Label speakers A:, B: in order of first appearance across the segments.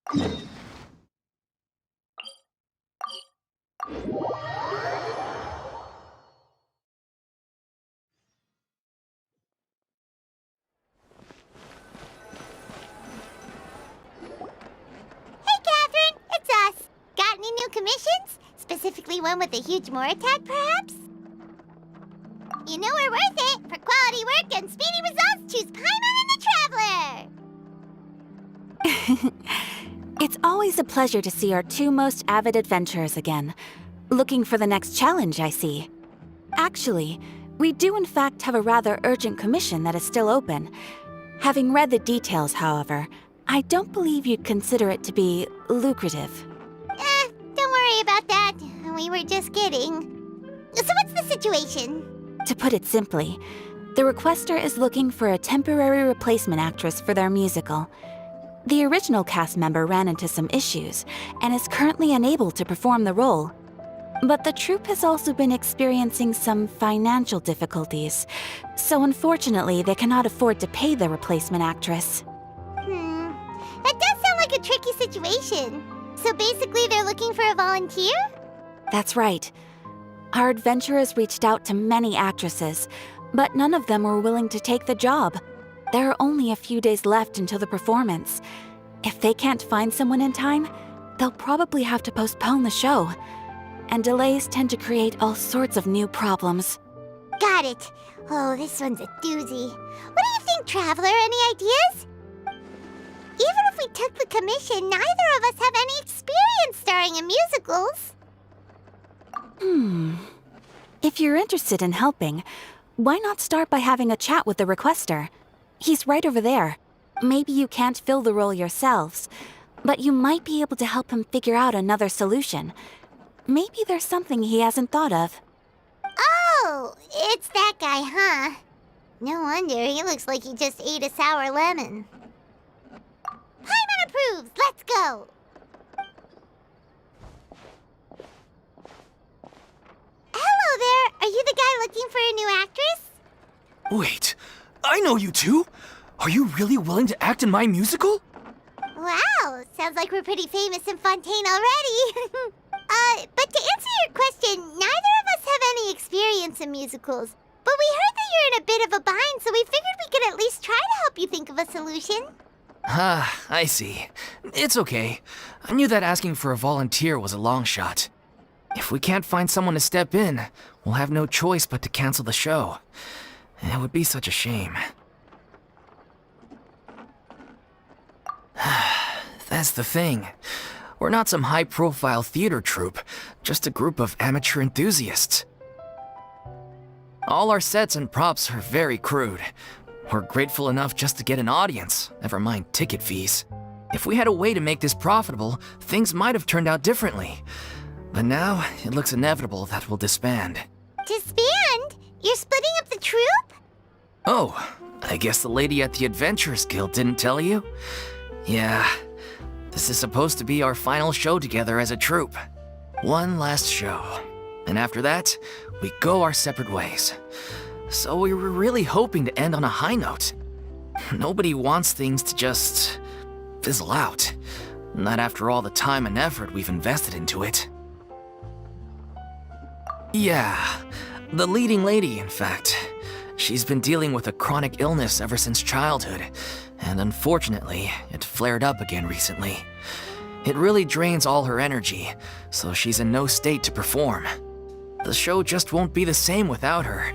A: Catherine, it's us. Got any new commissions? Specifically one with a huge more attack, perhaps? You know we're worth it. For quality work and speedy results, choose Paimon and the Traveler.
B: It's always a pleasure to see our two most avid adventurers again. Looking for the next challenge, I see. Actually, we do in fact have a rather urgent commission that is still open. Having read the details, however, I don't believe you'd consider it to be lucrative.
A: Don't worry about that. We were just kidding. So what's the situation?
B: To put it simply, the requester is looking for a temporary replacement actress for their musical. The original cast member ran into some issues and is currently unable to perform the role. But the troupe has also been experiencing some financial difficulties, so unfortunately they cannot afford to pay the replacement actress.
A: That does sound like a tricky situation. So basically they're looking for a volunteer?
B: That's right. Our adventurers reached out to many actresses, but none of them were willing to take the job. There are only a few days left until the performance. If they can't find someone in time, they'll probably have to postpone the show. And delays tend to create all sorts of new problems.
A: Got it. Oh, this one's a doozy. What do you think, Traveler? Any ideas? Even if we took the commission, neither of us have any experience starring in musicals.
B: If you're interested in helping, why not start by having a chat with the requester? He's right over there. Maybe you can't fill the role yourselves, but you might be able to help him figure out another solution. Maybe there's something he hasn't thought of.
A: Oh, it's that guy, huh? No wonder, he looks like he just ate a sour lemon. Paimon approves! Let's go! Hello there! Are you the guy looking for a new actress?
C: Wait, I know you two! Are you really willing to act in my musical?
A: Wow, sounds like we're pretty famous in Fontaine already. But to answer your question, neither of us have any experience in musicals. But we heard that you're in a bit of a bind, so we figured we could at least try to help you think of a solution.
C: Ah, I see. It's okay. I knew that asking for a volunteer was a long shot. If we can't find someone to step in, we'll have no choice but to cancel the show. It would be such a shame. That's the thing. We're not some high-profile theater troupe, just a group of amateur enthusiasts. All our sets and props are very crude. We're grateful enough just to get an audience, never mind ticket fees. If we had a way to make this profitable, things might have turned out differently. But now, it looks inevitable that we'll disband.
A: Disband? You're splitting up the troupe?
C: Oh, I guess the lady at the Adventurers Guild didn't tell you? Yeah, this is supposed to be our final show together as a troupe. One last show. And after that, we go our separate ways. So we were really hoping to end on a high note. Nobody wants things to just fizzle out. Not after all the time and effort we've invested into it. Yeah, the leading lady, in fact. She's been dealing with a chronic illness ever since childhood, and unfortunately, it flared up again recently. It really drains all her energy, so she's in no state to perform. The show just won't be the same without her.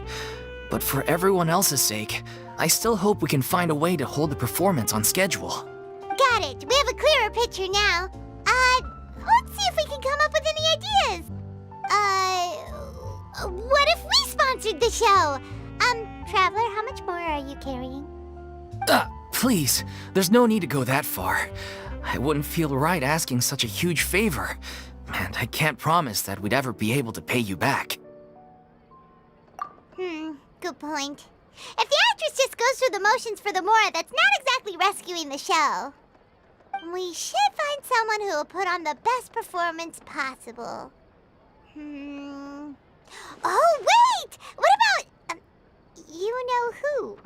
C: But for everyone else's sake, I still hope we can find a way to hold the performance on schedule.
A: Got it. We have a clearer picture now. Let's see if we can come up with any ideas. What if we sponsored the show? Traveler, how much more are you carrying?
C: Please, there's no need to go that far. I wouldn't feel right asking such a huge favor, and I can't promise that we'd ever be able to pay you back.
A: Good point. If the actress just goes through the motions for the more, that's not exactly rescuing the show. We should find someone who will put on the best performance possible. Oh, wait! What about... you know who?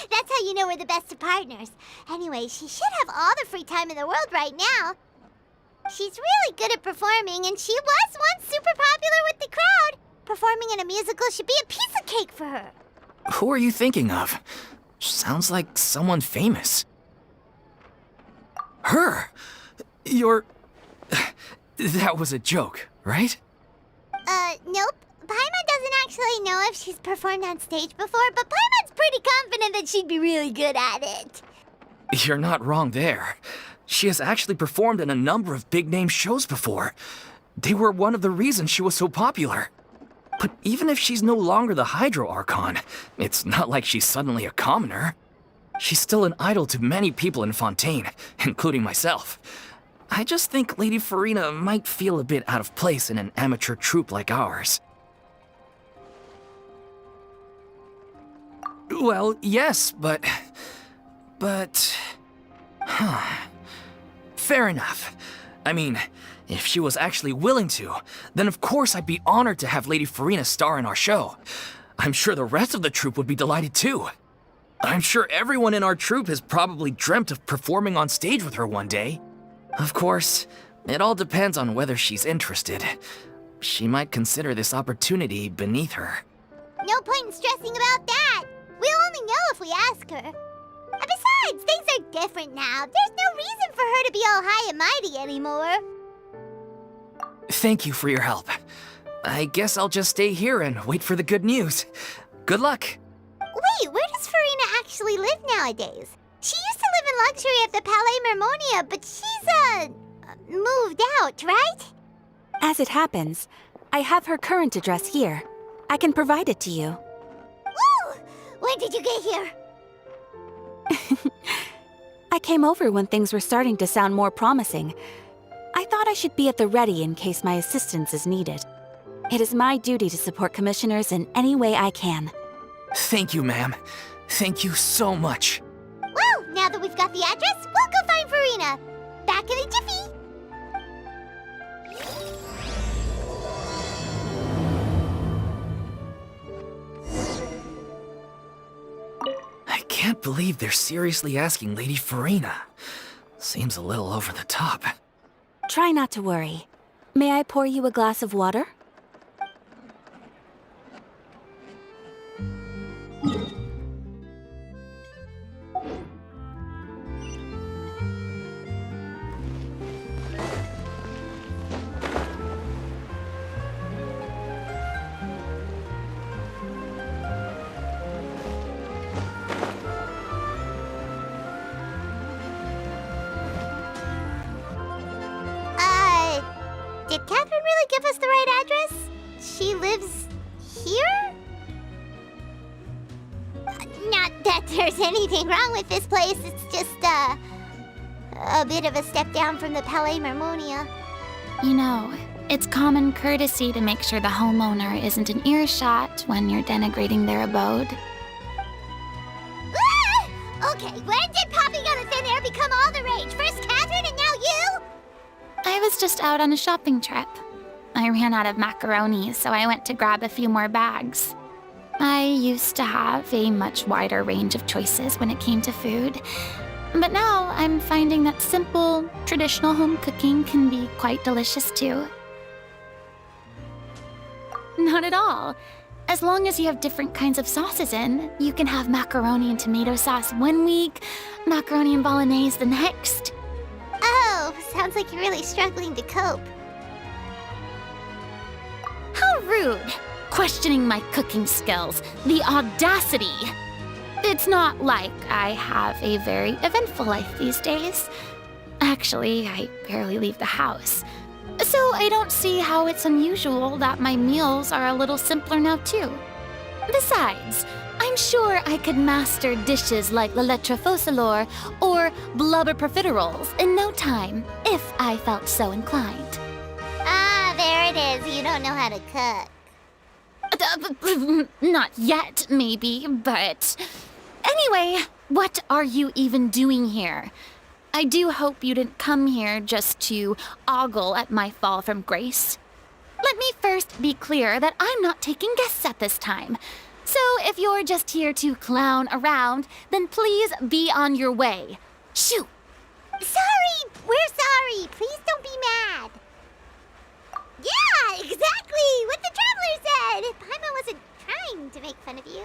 A: That's how you know we're the best of partners. Anyway, she should have all the free time in the world right now. She's really good at performing, and she was once super popular with the crowd. Performing in a musical should be a piece of cake for her.
C: Who are you thinking of? Sounds like someone famous. Her? You're... That was a joke, right?
A: Nope. Paimon doesn't actually know if she's performed on stage before, but Paimon's pretty confident that she'd be really good at it.
C: You're not wrong there. She has actually performed in a number of big-name shows before. They were one of the reasons she was so popular. But even if she's no longer the Hydro Archon, it's not like she's suddenly a commoner. She's still an idol to many people in Fontaine, including myself. I just think Lady Furina might feel a bit out of place in an amateur troupe like ours. Well, yes, but... Fair enough. I mean, if she was actually willing to, then of course I'd be honored to have Lady Furina star in our show. I'm sure the rest of the troupe would be delighted too. I'm sure everyone in our troupe has probably dreamt of performing on stage with her one day. Of course, it all depends on whether she's interested. She might consider this opportunity beneath her.
A: No point in stressing about that. We'll only know if we ask her. And besides, things are different now. There's no reason for her to be all high and mighty anymore.
C: Thank you for your help. I guess I'll just stay here and wait for the good news. Good luck.
A: Wait, where does Furina actually live nowadays? She used to live in luxury at the Palais Mermonia, but she's, moved out, right?
B: As it happens, I have her current address here. I can provide it to you.
A: Woo! When did you get here?
B: I came over when things were starting to sound more promising. I thought I should be at the ready in case my assistance is needed. It is my duty to support commissioners in any way I can.
C: Thank you, ma'am. Thank you so much.
A: Well, now that we've got the address, we'll go find Furina. Back in a jiffy.
C: I can't believe they're seriously asking Lady Furina. Seems a little over the top.
B: Try not to worry. May I pour you a glass of water?
A: Did Catherine really give us the right address? She lives here? Not that there's anything wrong with this place, it's just, a bit of a step down from the Palais Mermonia.
D: You know, it's common courtesy to make sure the homeowner isn't in earshot when you're denigrating their abode.
A: Ah! Okay, when did popping out of thin air become all the rage? First Catherine and now you?
D: I was just out on a shopping trip. I ran out of macaroni, so I went to grab a few more bags. I used to have a much wider range of choices when it came to food, but now I'm finding that simple, traditional home cooking can be quite delicious too. Not at all. As long as you have different kinds of sauces in, you can have macaroni and tomato sauce one week, macaroni and bolognese the next.
A: Oh, sounds like you're really struggling to cope.
D: How rude! Questioning my cooking skills. The audacity! It's not like I have a very eventful life these days. Actually, I barely leave the house. So I don't see how it's unusual that my meals are a little simpler now too. Besides, I'm sure I could master dishes like la lettre focilor or blubber profiteroles in no time, if I felt so inclined.
A: Ah, there it is. You don't know how to cook.
D: Not yet, maybe, but... Anyway, what are you even doing here? I do hope you didn't come here just to ogle at my fall from grace. Let me first be clear that I'm not taking guests at this time. So if you're just here to clown around, then please be on your way. Shoo!
A: Sorry! We're sorry! Please don't be mad! Yeah, exactly! What the traveler said! Paimon wasn't trying to make fun of you.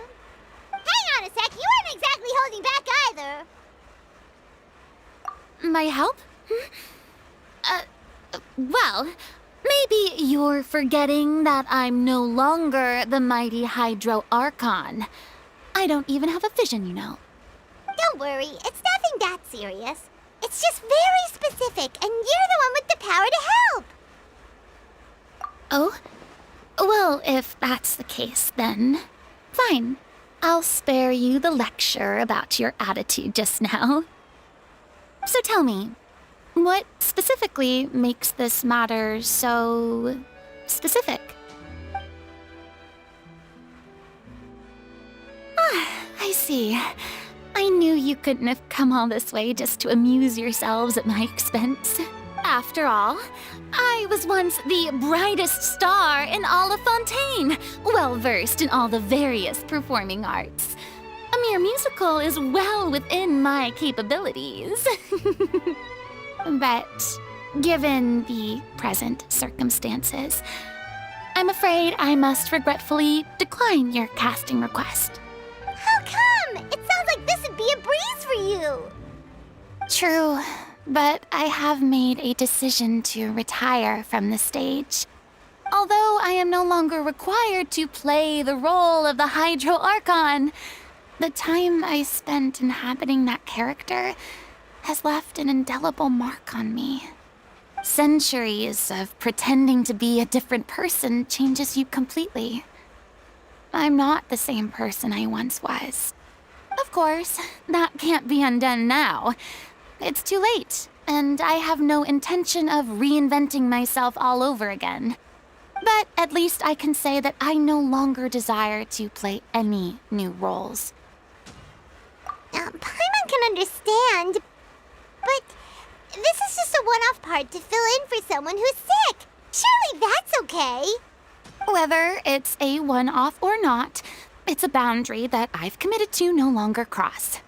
A: Hang on a sec, you weren't exactly holding back either.
D: My help? Well, maybe you're forgetting that I'm no longer the mighty Hydro Archon. I don't even have a vision, you know.
A: Don't worry, it's nothing that serious. It's just very specific, and you're the one with the power to help.
D: Oh? Well, if that's the case, then fine. I'll spare you the lecture about your attitude just now. So tell me, what specifically makes this matter so specific? Ah, I see. I knew you couldn't have come all this way just to amuse yourselves at my expense. After all, I was once the brightest star in all of Fontaine, well-versed in all the various performing arts. A mere musical is well within my capabilities. But given the present circumstances, I'm afraid I must regretfully decline your casting request.
A: How come? It sounds like this would be a breeze for you.
D: True, but I have made a decision to retire from the stage. Although I am no longer required to play the role of the Hydro Archon, the time I spent inhabiting that character has left an indelible mark on me. Centuries of pretending to be a different person changes you completely. I'm not the same person I once was. Of course, that can't be undone now. It's too late, and I have no intention of reinventing myself all over again. But at least I can say that I no longer desire to play any new roles.
A: Paimon can understand, but this is just a one-off part to fill in for someone who's sick. Surely that's okay.
D: Whether it's a one-off or not, it's a boundary that I've committed to no longer cross.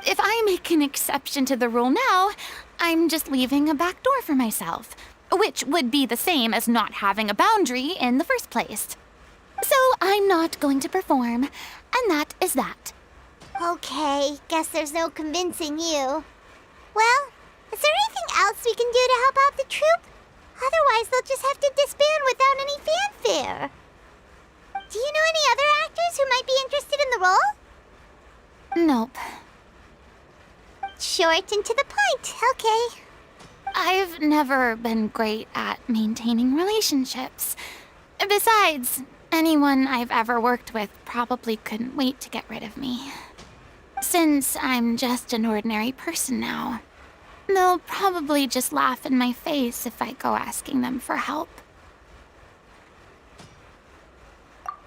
D: If I make an exception to the rule now, I'm just leaving a back door for myself, which would be the same as not having a boundary in the first place. So I'm not going to perform, and that is that.
A: Okay, guess there's no convincing you. Well, is there anything else we can do to help out the troupe? Otherwise, they'll just have to disband without any fanfare. Do you know any other actors who might be interested in the role?
D: Nope.
A: Short and to the point, okay.
D: I've never been great at maintaining relationships. Besides, anyone I've ever worked with probably couldn't wait to get rid of me. Since I'm just an ordinary person now, they'll probably just laugh in my face if I go asking them for help.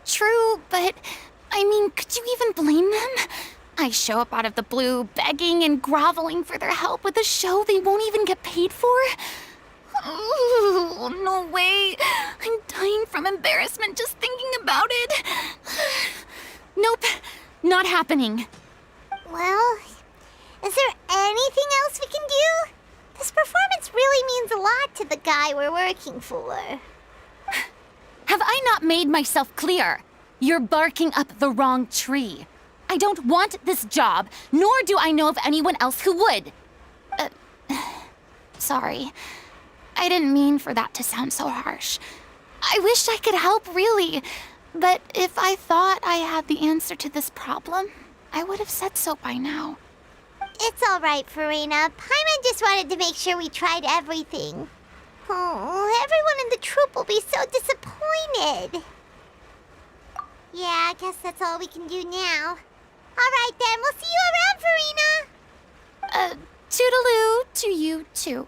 D: True, but I mean, could you even blame them? I show up out of the blue, begging and groveling for their help with a show they won't even get paid for? Ooh, no way. I'm dying from embarrassment just thinking about it. Nope, not happening.
A: Well, is there anything else we can do? This performance really means a lot to the guy we're working for.
D: Have I not made myself clear? You're barking up the wrong tree. I don't want this job, nor do I know of anyone else who would. Sorry. I didn't mean for that to sound so harsh. I wish I could help, really. But if I thought I had the answer to this problem, I would have said so by now.
A: It's all right, Furina. Paimon just wanted to make sure we tried everything. Oh, everyone in the troupe will be so disappointed. Yeah, I guess that's all we can do now. All right, then. We'll see you around, Furina.
D: Toodaloo to you, too.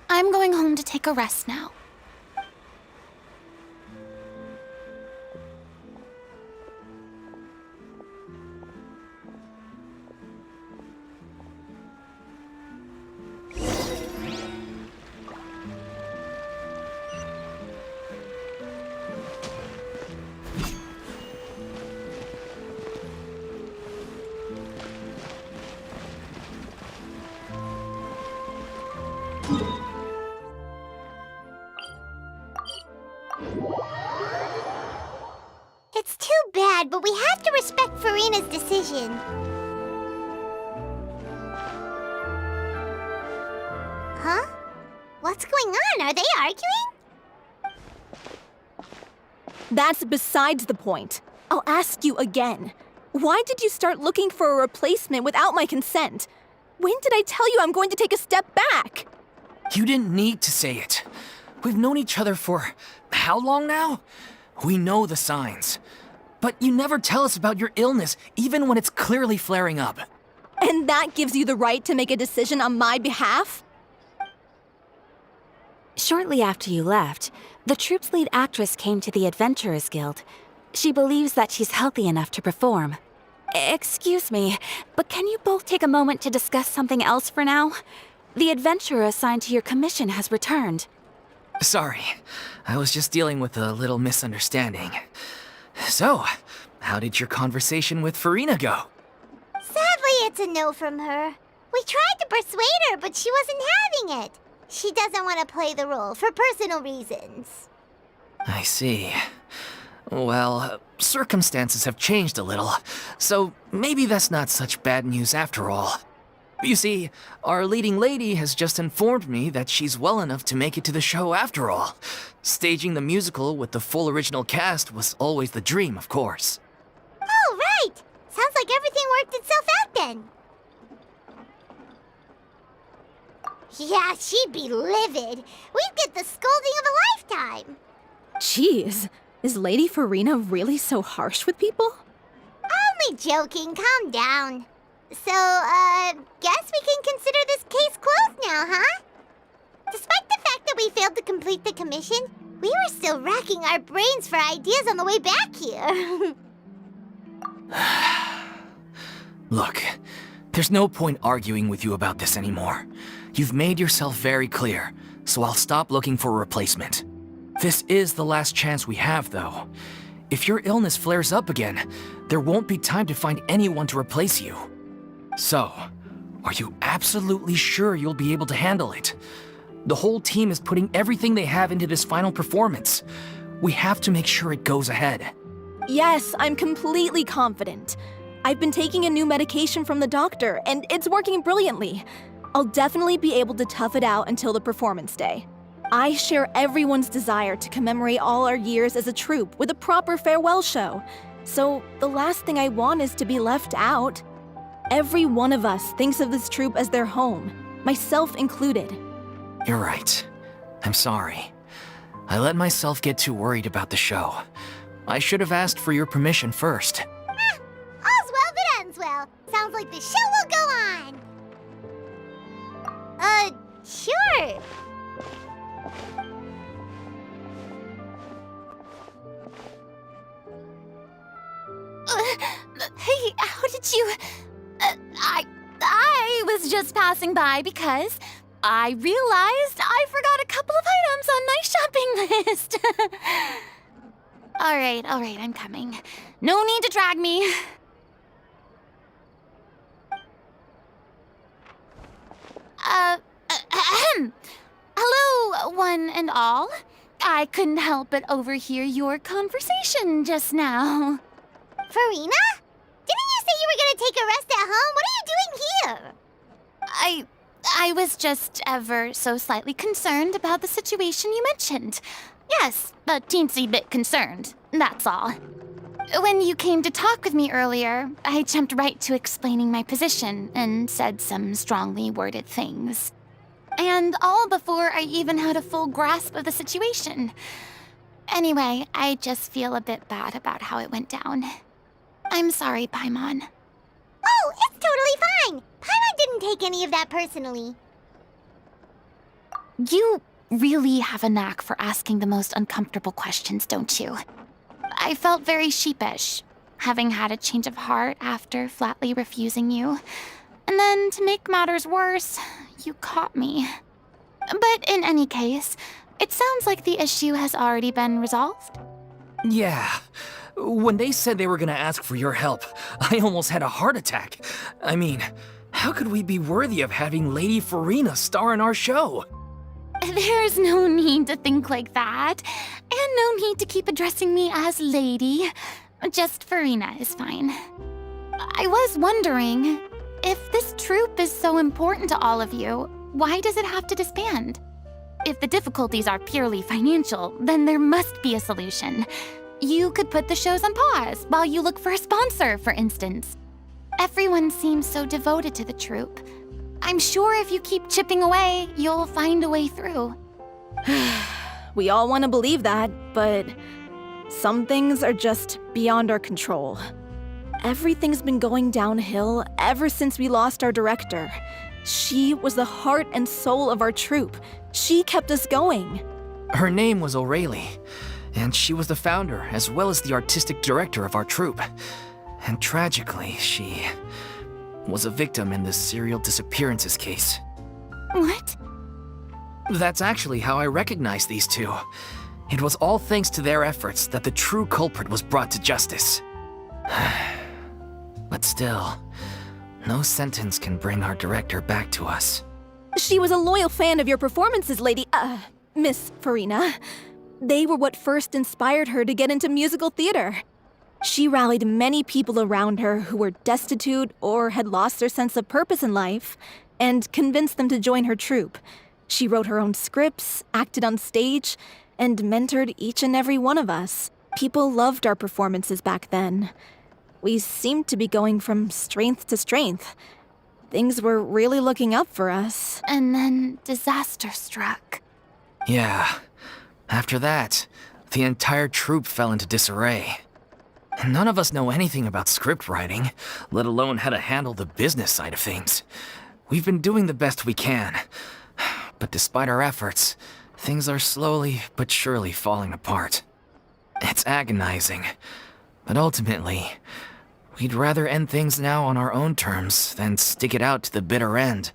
D: I'm going home to take a rest now.
A: It's too bad, but we have to respect Furina's decision. Huh? What's going on? Are they arguing?
E: That's besides the point. I'll ask you again. Why did you start looking for a replacement without my consent? When did I tell you I'm going to take a step back?
C: You didn't need to say it. We've known each other for how long now? We know the signs. But you never tell us about your illness, even when it's clearly flaring up.
E: And that gives you the right to make a decision on my behalf?
B: Shortly after you left, the troupe's lead actress came to the Adventurers Guild. She believes that she's healthy enough to perform. Excuse me, but can you both take a moment to discuss something else for now? The adventurer assigned to your commission has returned.
C: Sorry, I was just dealing with a little misunderstanding. So, how did your conversation with Furina go?
A: Sadly, it's a no from her. We tried to persuade her, but she wasn't having it. She doesn't want to play the role for personal reasons.
C: I see. Well, circumstances have changed a little, so maybe that's not such bad news after all. You see, our leading lady has just informed me that she's well enough to make it to the show after all. Staging the musical with the full original cast was always the dream, of course.
A: Oh, right! Sounds like everything worked itself out then. Yeah, she'd be livid. We'd get the scolding of a lifetime.
E: Jeez, is Lady Furina really so harsh with people?
A: Only joking, calm down. So, guess we can consider this case closed now, huh? Despite the fact that we failed to complete the commission, we were still racking our brains for ideas on the way back here.
C: Look, there's no point arguing with you about this anymore. You've made yourself very clear, so I'll stop looking for a replacement. This is the last chance we have, though. If your illness flares up again, there won't be time to find anyone to replace you. So, are you absolutely sure you'll be able to handle it? The whole team is putting everything they have into this final performance. We have to make sure it goes ahead.
E: Yes, I'm completely confident. I've been taking a new medication from the doctor, and it's working brilliantly. I'll definitely be able to tough it out until the performance day. I share everyone's desire to commemorate all our years as a troupe with a proper farewell show. So the last thing I want is to be left out. Every one of us thinks of this troupe as their home, myself included.
C: You're right. I'm sorry. I let myself get too worried about the show. I should have asked for your permission first.
A: All's well that ends well. Sounds like the show will go on. Sure.
D: Hey, how did you... I was just passing by because I realized I forgot a couple of items on my shopping list. All right, I'm coming. No need to drag me. Hello, one and all. I couldn't help but overhear your conversation just now.
A: Furina? Didn't you say you were gonna take a rest at home? What are you doing here?
D: I was just ever so slightly concerned about the situation you mentioned. Yes, a teensy bit concerned, that's all. When you came to talk with me earlier, I jumped right to explaining my position and said some strongly worded things. And all before I even had a full grasp of the situation. Anyway, I just feel a bit bad about how it went down. I'm sorry, Paimon.
A: Oh, it's totally fine. Paimon didn't take any of that personally.
D: You really have a knack for asking the most uncomfortable questions, don't you? I felt very sheepish, having had a change of heart after flatly refusing you. And then, to make matters worse, you caught me. But in any case, it sounds like the issue has already been resolved.
C: Yeah. When they said they were gonna ask for your help, I almost had a heart attack. I mean, how could we be worthy of having Lady Furina star in our show?
D: There's no need to think like that, and no need to keep addressing me as lady. Just Furina is fine. I was wondering, if this troupe is so important to all of you, why does it have to disband? If the difficulties are purely financial, then there must be a solution. You could put the shows on pause while you look for a sponsor, for instance. Everyone seems so devoted to the troupe. I'm sure if you keep chipping away, you'll find a way through.
E: We all want to believe that, but some things are just beyond our control. Everything's been going downhill ever since we lost our director. She was the heart and soul of our troupe. She kept us going.
C: Her name was O'Reilly, and she was the founder as well as the artistic director of our troupe. And tragically, she was a victim in the serial disappearances case.
D: What?
C: That's actually how I recognized these two. It was all thanks to their efforts that the true culprit was brought to justice. But still, no sentence can bring our director back to us.
E: She was a loyal fan of your performances, Miss Furina. They were what first inspired her to get into musical theater. She rallied many people around her who were destitute or had lost their sense of purpose in life, and convinced them to join her troupe. She wrote her own scripts, acted on stage, and mentored each and every one of us. People loved our performances back then. We seemed to be going from strength to strength. Things were really looking up for us.
D: And then disaster struck.
C: Yeah. After that, the entire troupe fell into disarray. None of us know anything about script writing, let alone how to handle the business side of things. We've been doing the best we can. But despite our efforts, things are slowly but surely falling apart. It's agonizing. But ultimately, we'd rather end things now on our own terms than stick it out to the bitter end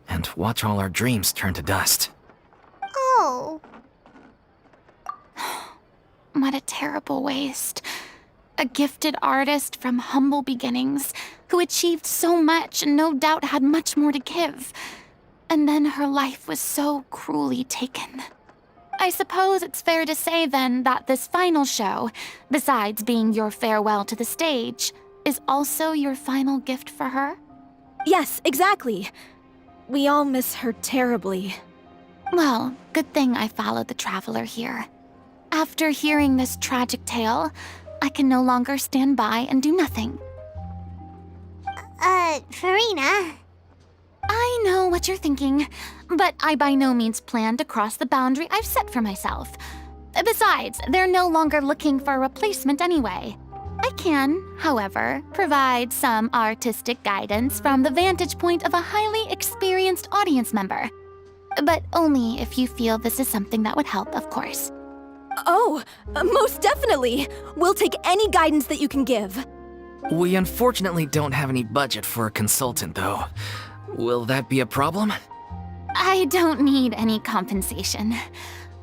C: and watch all our dreams turn to dust.
A: Oh.
D: What a terrible waste. A gifted artist from humble beginnings who achieved so much and no doubt had much more to give. And then her life was so cruelly taken. I suppose it's fair to say then that this final show, besides being your farewell to the stage, is also your final gift for her?
E: Yes, exactly. We all miss her terribly.
D: Well, good thing I followed the traveler here. After hearing this tragic tale, I can no longer stand by and do nothing.
A: Furina.
D: I know what you're thinking, but I by no means plan to cross the boundary I've set for myself. Besides, they're no longer looking for a replacement anyway. I can, however, provide some artistic guidance from the vantage point of a highly experienced audience member. But only if you feel this is something that would help, of course.
E: Oh, most definitely. We'll take any guidance that you can give.
C: We unfortunately don't have any budget for a consultant, though. Will that be a problem?
D: I don't need any compensation.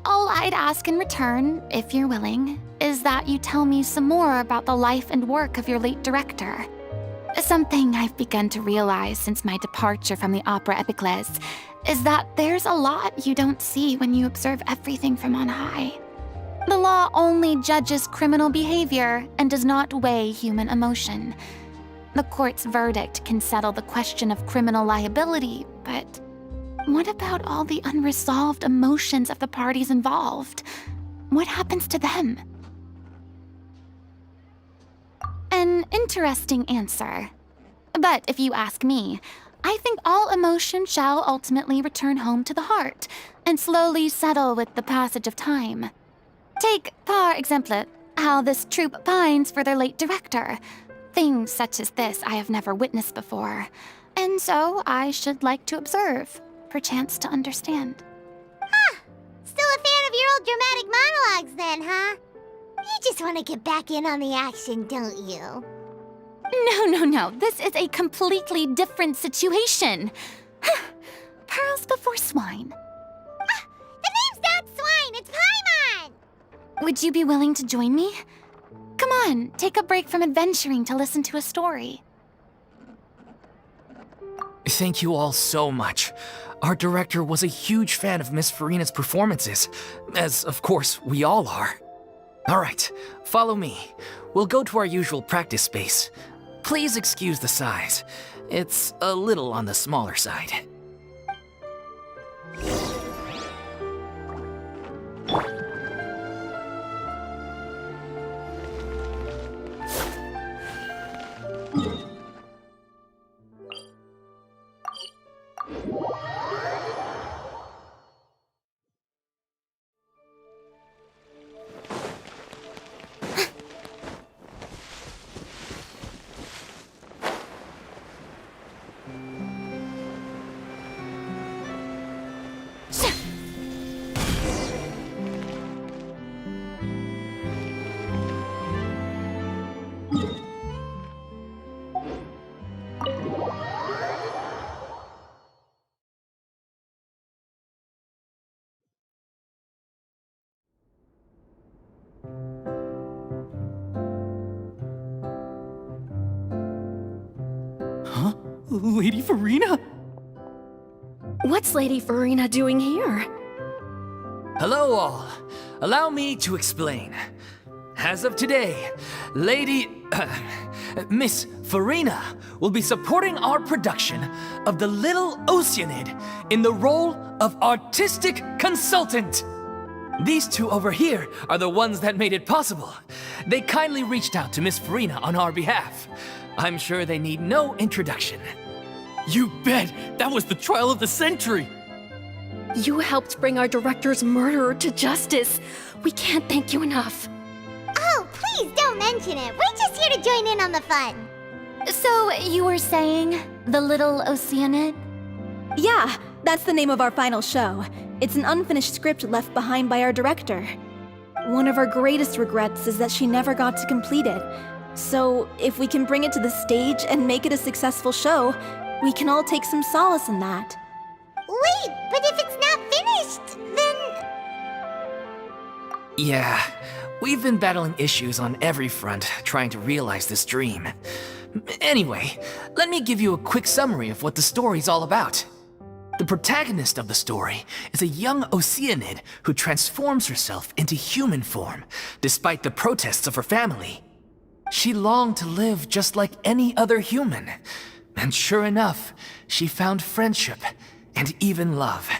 D: All I'd ask in return, if you're willing, is that you tell me some more about the life and work of your late director. Something I've begun to realize since my departure from the Opera Epiclese is that there's a lot you don't see when you observe everything from on high. The law only judges criminal behavior and does not weigh human emotion. The court's verdict can settle the question of criminal liability, but what about all the unresolved emotions of the parties involved? What happens to them? An interesting answer. But if you ask me, I think all emotion shall ultimately return home to the heart and slowly settle with the passage of time. Take, par exemple, how this troupe pines for their late director. Things such as this I have never witnessed before, and so I should like to observe, perchance to understand.
A: Still a fan of your old dramatic monologues then, huh? You just want to get back in on the action, don't you?
D: No. This is a completely different situation. Pearls before swine.
A: The name's not Swine, it's Paimon!
D: Would you be willing to join me? Come on, take a break from adventuring to listen to a story.
C: Thank you all so much. our director was a huge fan of Miss Furina's performances, as of course we all are. Alright, follow me. We'll go to our usual practice space. Please excuse the size. It's a little on the smaller side.
F: Huh? Lady Furina?
E: What's Lady Furina doing here?
C: Hello all. Allow me to explain. As of today, Miss Furina will be supporting our production of the Little Oceanid in the role of artistic consultant. These two over here are the ones that made it possible. They kindly reached out to Miss Furina on our behalf. I'm sure they need no introduction.
F: You bet! That was the trial of the century!
E: You helped bring our director's murderer to justice. We can't thank you enough.
A: Oh, please don't mention it. We're just here to join in on the fun.
D: So, you were saying the Little Oceanid?
E: Yeah, that's the name of our final show. It's an unfinished script left behind by our director. One of our greatest regrets is that she never got to complete it. So, if we can bring it to the stage and make it a successful show, we can all take some solace in that.
A: Wait, but if it's not finished, then...
C: Yeah, we've been battling issues on every front trying to realize this dream. Anyway, let me give you a quick summary of what the story's all about. The protagonist of the story is a young Oceanid who transforms herself into human form, despite the protests of her family. She longed to live just like any other human. And sure enough, she found friendship and even love.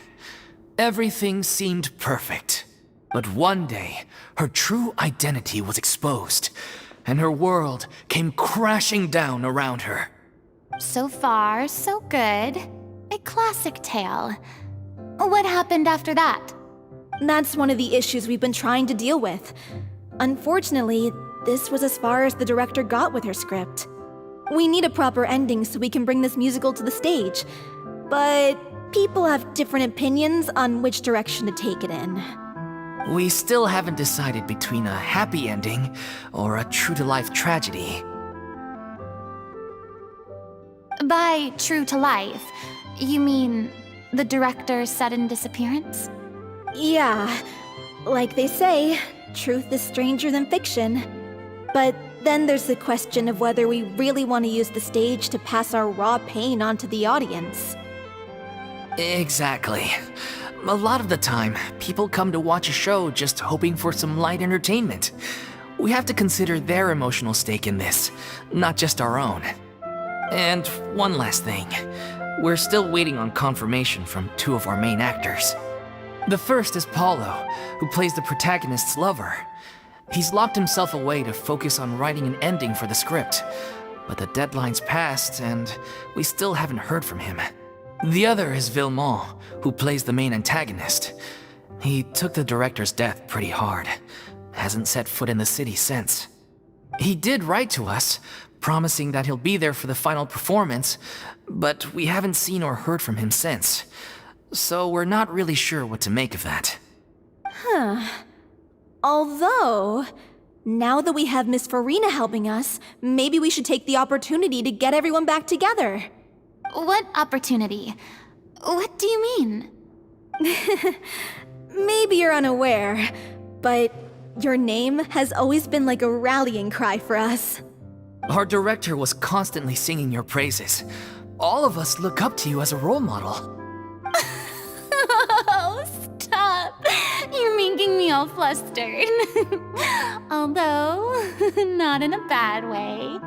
C: Everything seemed perfect. But one day, her true identity was exposed, and her world came crashing down around her.
D: So far, so good. A classic tale. What happened after that?
E: That's one of the issues we've been trying to deal with. Unfortunately, this was as far as the director got with her script. We need a proper ending so we can bring this musical to the stage. But people have different opinions on which direction to take it in.
C: We still haven't decided between a happy ending or a true-to-life tragedy.
D: By true to life, you mean the director's sudden disappearance?
E: Yeah, like they say, truth is stranger than fiction. But then there's the question of whether we really want to use the stage to pass our raw pain onto the audience.
C: Exactly. A lot of the time, people come to watch a show just hoping for some light entertainment. We have to consider their emotional stake in this, not just our own. And one last thing. We're still waiting on confirmation from two of our main actors. The first is Paulo, who plays the protagonist's lover. He's locked himself away to focus on writing an ending for the script, but the deadline's passed and we still haven't heard from him. The other is Villemont, who plays the main antagonist. He took the director's death pretty hard. Hasn't set foot in the city since. He did write to us, promising that he'll be there for the final performance, but we haven't seen or heard from him since. So we're not really sure what to make of that.
E: Although, now that we have Miss Furina helping us, maybe we should take the opportunity to get everyone back together.
D: What opportunity? What do you mean?
E: Maybe you're unaware, but your name has always been like a rallying cry for us.
C: Our director was constantly singing your praises. All of us look up to you as a role model.
D: all flustered. Although, not in a bad way.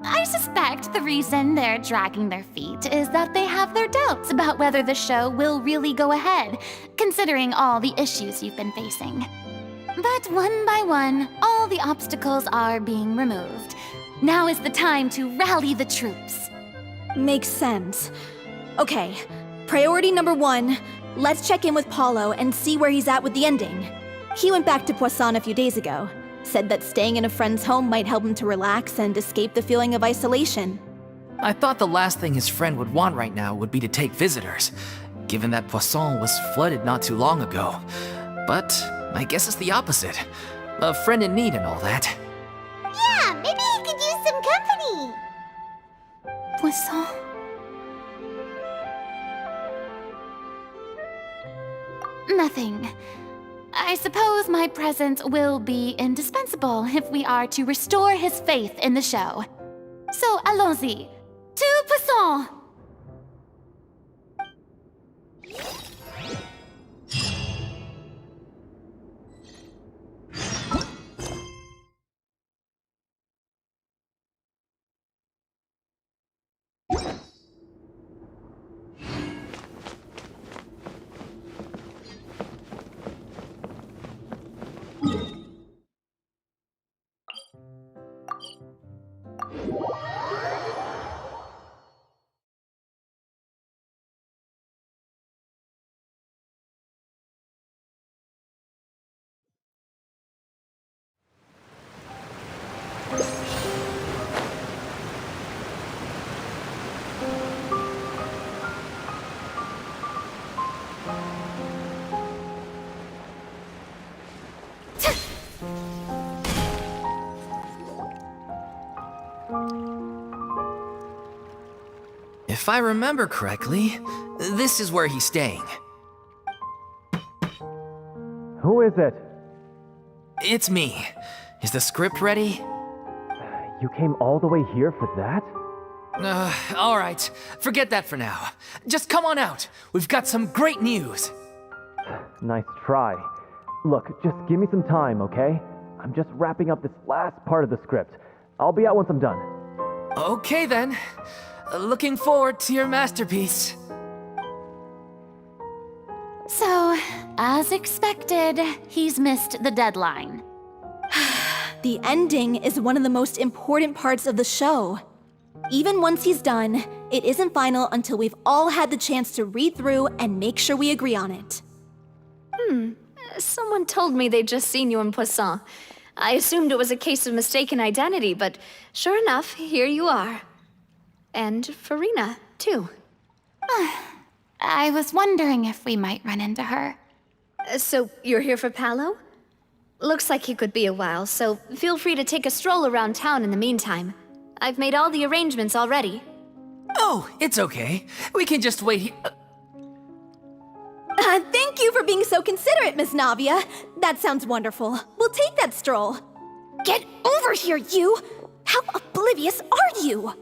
D: I suspect the reason they're dragging their feet is that they have their doubts about whether the show will really go ahead, considering all the issues you've been facing. But one by one, all the obstacles are being removed. Now is the time to rally the troops.
E: Makes sense. Okay, priority number 1, let's check in with Paulo and see where he's at with the ending. He went back to Poisson a few days ago. Said that staying in a friend's home might help him to relax and escape the feeling of isolation.
C: I thought the last thing his friend would want right now would be to take visitors, given that Poisson was flooded not too long ago. But I guess it's the opposite. A friend in need and all that.
A: Yeah, maybe he could use some company.
B: Poisson.
D: Nothing. I suppose my presence will be indispensable if we are to restore his faith in the show. So allons-y. To Poisson!
C: If I remember correctly, this is where he's staying.
G: Who is it?
C: It's me. Is the script ready?
G: You came all the way here for that?
C: All right. Forget that for now. Just come on out. We've got some great news.
G: Nice try. Look, just give me some time, okay? I'm just wrapping up this last part of the script. I'll be out once I'm done.
C: Okay then. Looking forward to your masterpiece.
D: So, as expected, he's missed the deadline.
E: The ending is one of the most important parts of the show. Even once he's done, it isn't final until we've all had the chance to read through and make sure we agree on it.
H: Someone told me they'd just seen you in Poisson. I assumed it was a case of mistaken identity, but sure enough, here you are. And Furina, too.
D: I was wondering if we might run into her.
H: So, you're here for Paolo? Looks like he could be a while, so feel free to take a stroll around town in the meantime. I've made all the arrangements already.
C: Oh, it's okay. We can just wait here.
E: Thank you for being so considerate, Miss Navia. That sounds wonderful. We'll take that stroll. Get over here, you! How oblivious are you?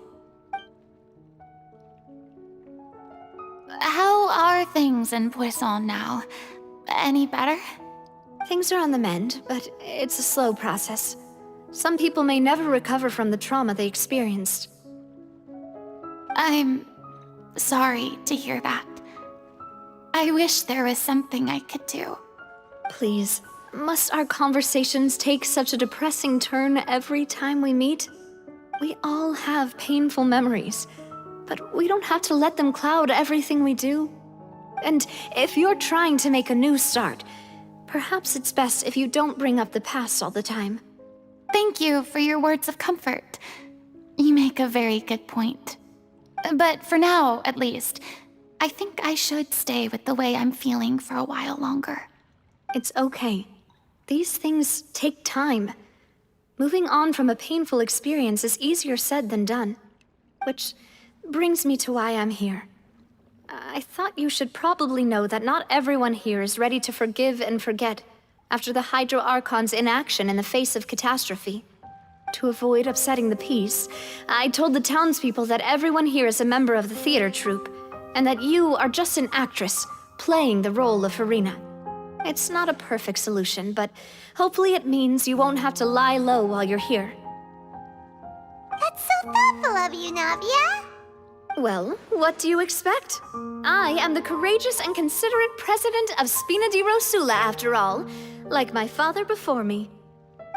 D: How are things in Poisson now? Any better?
H: Things are on the mend, but it's a slow process. Some people may never recover from the trauma they experienced.
D: I'm sorry to hear that. I wish there was something I could do.
H: Please, must our conversations take such a depressing turn every time we meet? We all have painful memories, but we don't have to let them cloud everything we do. And if you're trying to make a new start, perhaps it's best if you don't bring up the past all the time.
D: Thank you for your words of comfort. You make a very good point. But for now, at least, I think I should stay with the way I'm feeling for a while longer.
H: It's okay. These things take time. Moving on from a painful experience is easier said than done. Which brings me to why I'm here. I thought you should probably know that not everyone here is ready to forgive and forget after the Hydro Archon's inaction in the face of catastrophe. To avoid upsetting the peace, I told the townspeople that everyone here is a member of the theater troupe, and that you are just an actress playing the role of Furina. It's not a perfect solution, but hopefully it means you won't have to lie low while you're here.
A: That's so thoughtful of you, Navia.
H: Well, what do you expect? I am the courageous and considerate president of Spina di Rosula, after all, like my father before me.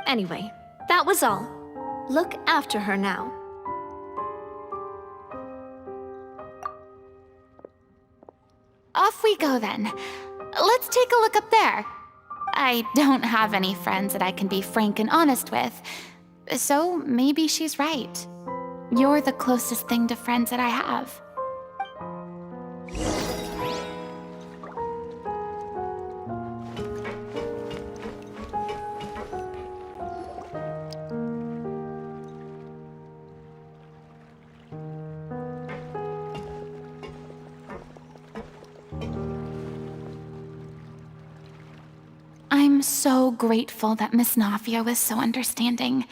H: Anyway, that was all. Look after her now.
D: Off we go then. Let's take a look up there. I don't have any friends that I can be frank and honest with, so maybe she's right. You're the closest thing to friends that I have. I'm so grateful that Miss Navia was so understanding.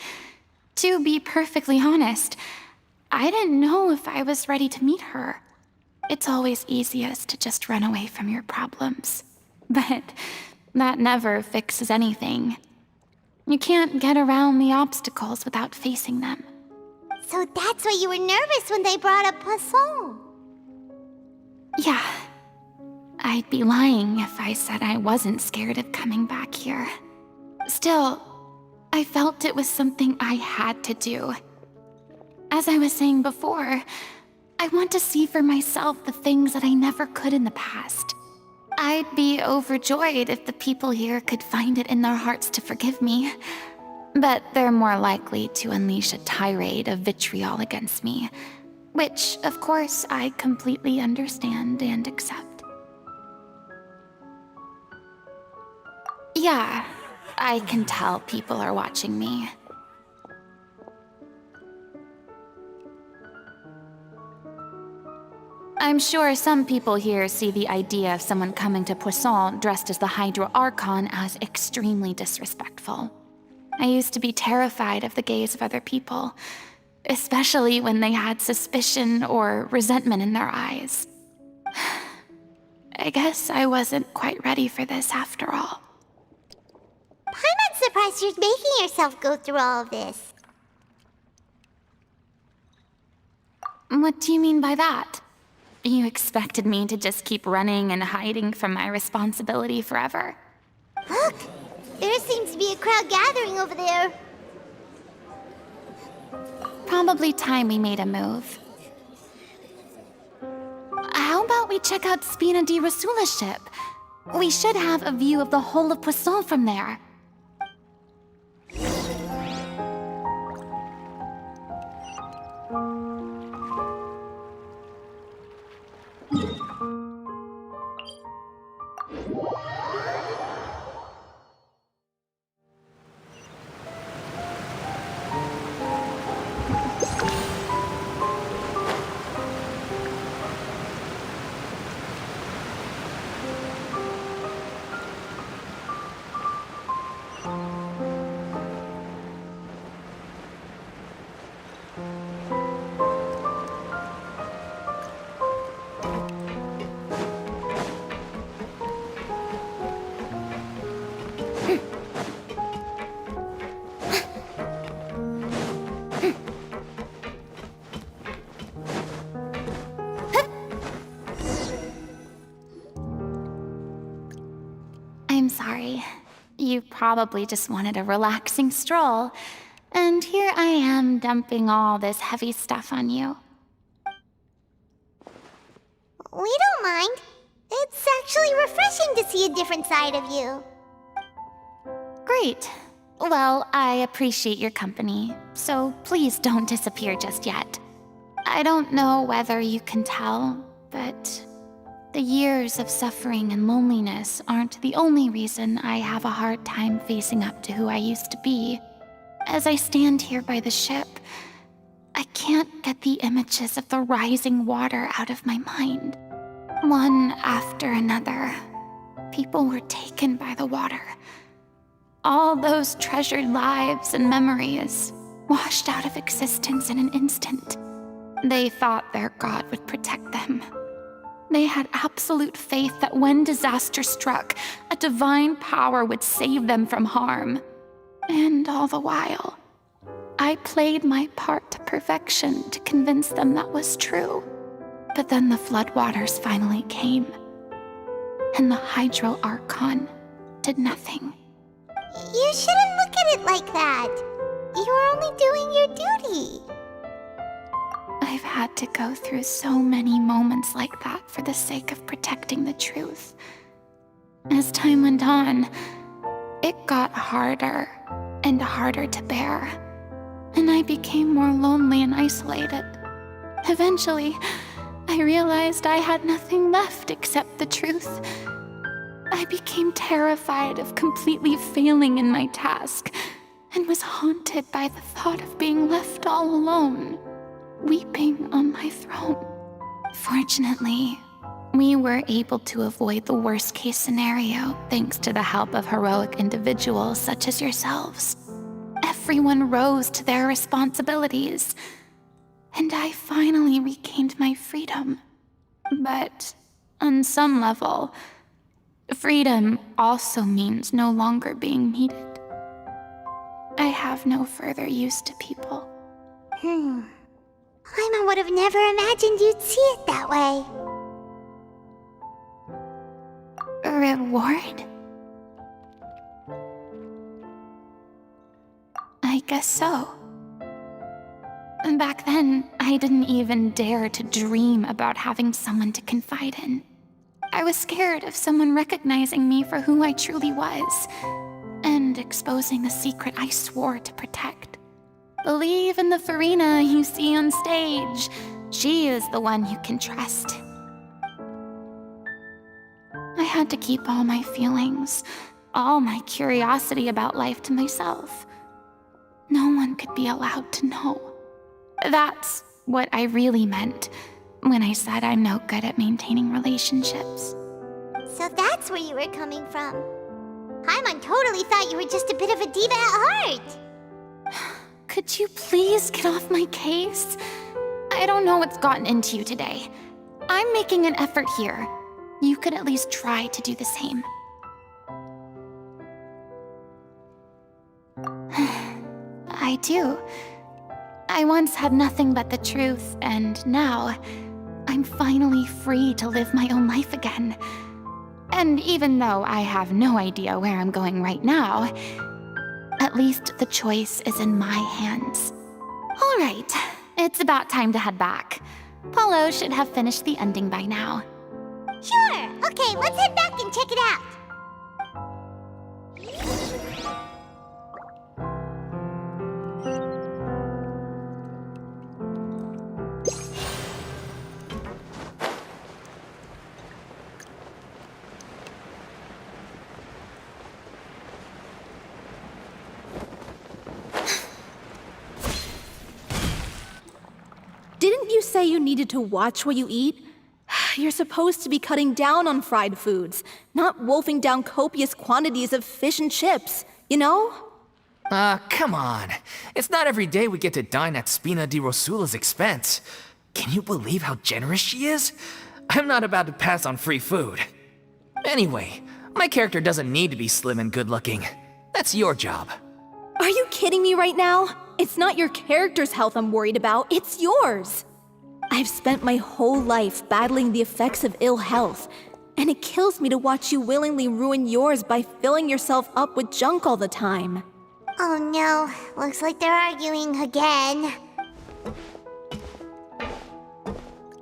D: To be perfectly honest, I didn't know if I was ready to meet her. It's always easiest to just run away from your problems. But that never fixes anything. You can't get around the obstacles without facing them.
A: So that's why you were nervous when they brought up Poisson.
D: Yeah. I'd be lying if I said I wasn't scared of coming back here. Still, I felt it was something I had to do. As I was saying before, I want to see for myself the things that I never could in the past. I'd be overjoyed if the people here could find it in their hearts to forgive me. But they're more likely to unleash a tirade of vitriol against me, which, of course, I completely understand and accept. Yeah, I can tell people are watching me. I'm sure some people here see the idea of someone coming to Poisson dressed as the Hydro Archon as extremely disrespectful. I used to be terrified of the gaze of other people, especially when they had suspicion or resentment in their eyes. I guess I wasn't quite ready for this after all.
A: I'm surprised you're making yourself go through all of this.
D: What do you mean by that? You expected me to just keep running and hiding from my responsibility forever?
A: Look! There seems to be a crowd gathering over there.
D: Probably time we made a move. How about we check out Spina di Rosula's ship? We should have a view of the whole of Poisson from there. I'm sorry. You probably just wanted a relaxing stroll, and here I am dumping all this heavy stuff on you.
A: We don't mind. It's actually refreshing to see a different side of you.
D: Great. Well, I appreciate your company, so please don't disappear just yet. I don't know whether you can tell, but the years of suffering and loneliness aren't the only reason I have a hard time facing up to who I used to be. As I stand here by the ship, I can't get the images of the rising water out of my mind. One after another, people were taken by the water. All those treasured lives and memories washed out of existence in an instant. They thought their god would protect them. They had absolute faith that when disaster struck, a divine power would save them from harm. And all the while, I played my part to perfection to convince them that was true. But then the floodwaters finally came, and the Hydro Archon did nothing.
A: You shouldn't look at it like that. You were only doing your duty.
D: I've had to go through so many moments like that for the sake of protecting the truth. As time went on, it got harder and harder to bear, and I became more lonely and isolated. Eventually, I realized I had nothing left except the truth. I became terrified of completely failing in my task, and was haunted by the thought of being left all alone, weeping on my throne. Fortunately, we were able to avoid the worst-case scenario thanks to the help of heroic individuals such as yourselves. Everyone rose to their responsibilities, and I finally regained my freedom. But on some level, freedom also means no longer being needed. I have no further use to people.
A: Paimon would have never imagined you'd see it that way.
D: A reward? I guess so. Back then, I didn't even dare to dream about having someone to confide in. I was scared of someone recognizing me for who I truly was, and exposing the secret I swore to protect. Believe in the Furina you see on stage. She is the one you can trust. I had to keep all my feelings, all my curiosity about life to myself. No one could be allowed to know. That's what I really meant when I said I'm no good at maintaining relationships.
A: So that's where you were coming from. Paimon totally thought you were just a bit of a diva at heart.
D: Could you please get off my case? I don't know what's gotten into you today. I'm making an effort here. You could at least try to do the same. I do. I once had nothing but the truth, and now I'm finally free to live my own life again. And even though I have no idea where I'm going right now, at least the choice is in my hands. All right, it's about time to head back. Paulo should have finished the ending by now.
A: Sure. Okay, let's head back and check it out.
E: Didn't you say you needed to watch what you eat? You're supposed to be cutting down on fried foods, not wolfing down copious quantities of fish and chips, you know?
C: Come on. It's not every day we get to dine at Spina di Rosula's expense. Can you believe how generous she is? I'm not about to pass on free food. Anyway, my character doesn't need to be slim and good-looking. That's your job.
E: Are you kidding me right now? It's not your character's health I'm worried about, it's yours. I've spent my whole life battling the effects of ill health, and it kills me to watch you willingly ruin yours by filling yourself up with junk all the time.
A: Oh no, looks like they're arguing again.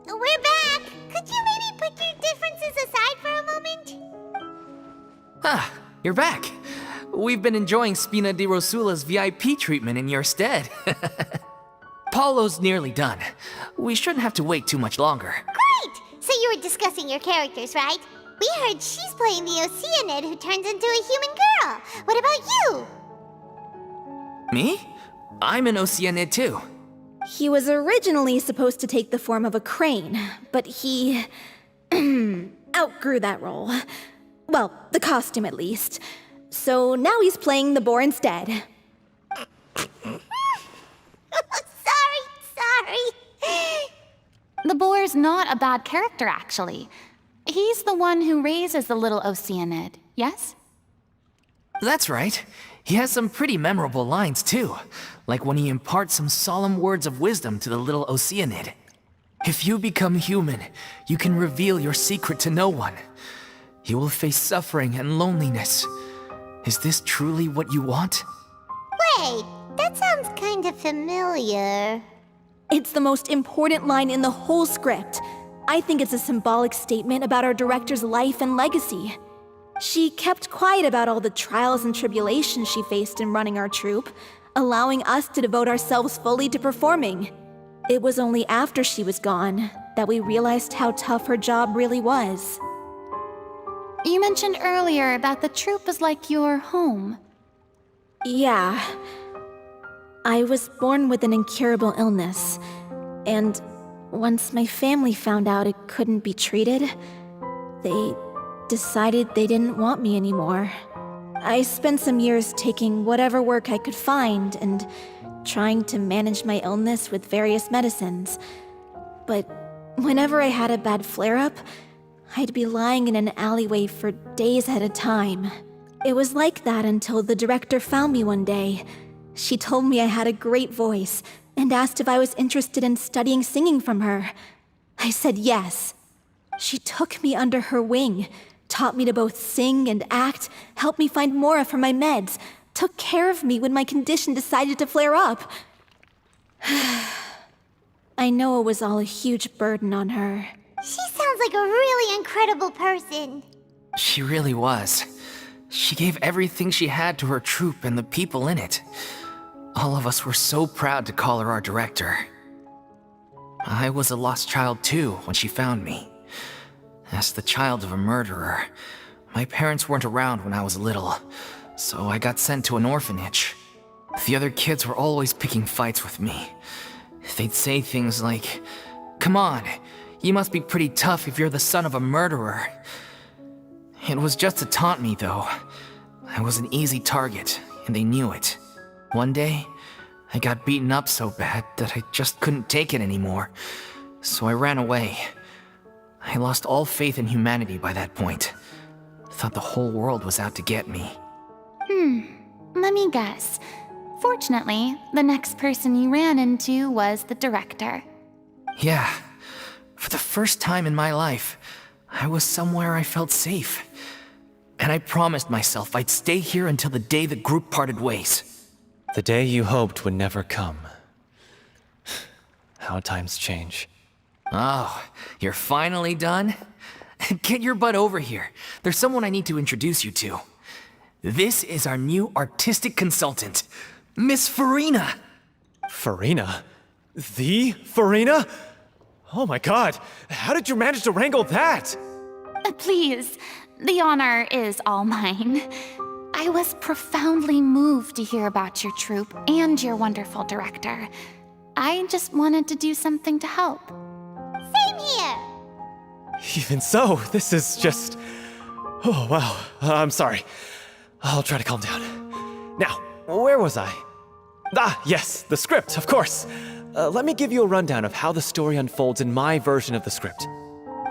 A: We're back! Could you maybe put your differences aside for a moment?
C: Ah, you're back. We've been enjoying Spina di Rosula's VIP treatment in your stead. Paulo's nearly done. We shouldn't have to wait too much longer.
A: Great! So you were discussing your characters, right? We heard she's playing the Oceanid who turns into a human girl. What about you?
C: Me? I'm an Oceanid too.
E: He was originally supposed to take the form of a crane, but he outgrew that role. Well, the costume at least. So now he's playing the boar instead.
A: Sorry.
D: The The boar's not a bad character, actually. He's the one who raises the little Oceanid, yes?
C: That's right. He has some pretty memorable lines, too. Like when he imparts some solemn words of wisdom to the little Oceanid. If you become human, you can reveal your secret to no one. You will face suffering and loneliness. Is this truly what you want?
A: Wait, that sounds kind of familiar.
E: It's the most important line in the whole script. I think it's a symbolic statement about our director's life and legacy. She kept quiet about all the trials and tribulations she faced in running our troupe, allowing us to devote ourselves fully to performing. It was only after she was gone that we realized how tough her job really was.
D: You mentioned earlier that the troupe is like your home.
E: Yeah. I was born with an incurable illness, and once my family found out it couldn't be treated, they decided they didn't want me anymore. I spent some years taking whatever work I could find and trying to manage my illness with various medicines. But whenever I had a bad flare-up, I'd be lying in an alleyway for days at a time. It was like that until the director found me one day. She told me I had a great voice and asked if I was interested in studying singing from her. I said yes. She took me under her wing, taught me to both sing and act, helped me find Mora for my meds, took care of me when my condition decided to flare up. I know it was all a huge burden on her.
A: She sounds like a really incredible person.
C: She really was. She gave everything she had to her troupe and the people in it. All of us were so proud to call her our director. I was a lost child too when she found me. As the child of a murderer, my parents weren't around when I was little, so I got sent to an orphanage. The other kids were always picking fights with me. They'd say things like, "Come on, you must be pretty tough if you're the son of a murderer." It was just to taunt me, though. I was an easy target, and they knew it. One day, I got beaten up so bad that I just couldn't take it anymore, so I ran away. I lost all faith in humanity by that point. Thought the whole world was out to get me.
D: Let me guess. Fortunately, the next person you ran into was the director.
C: Yeah. For the first time in my life, I was somewhere I felt safe. And I promised myself I'd stay here until the day the group parted ways.
G: The day you hoped would never come. How times change.
C: Oh, you're finally done? Get your butt over here. There's someone I need to introduce you to. This is our new artistic consultant, Miss Furina.
G: Furina? The Furina? Oh my god, how did you manage to wrangle that?
D: Please, the honor is all mine. I was profoundly moved to hear about your troupe and your wonderful director. I just wanted to do something to help.
A: Same here.
G: Even so, this is just... Oh, wow. I'm sorry. I'll try to calm down. Now, where was I? Ah, yes, the script, of course. Let me give you a rundown of how the story unfolds in my version of the script.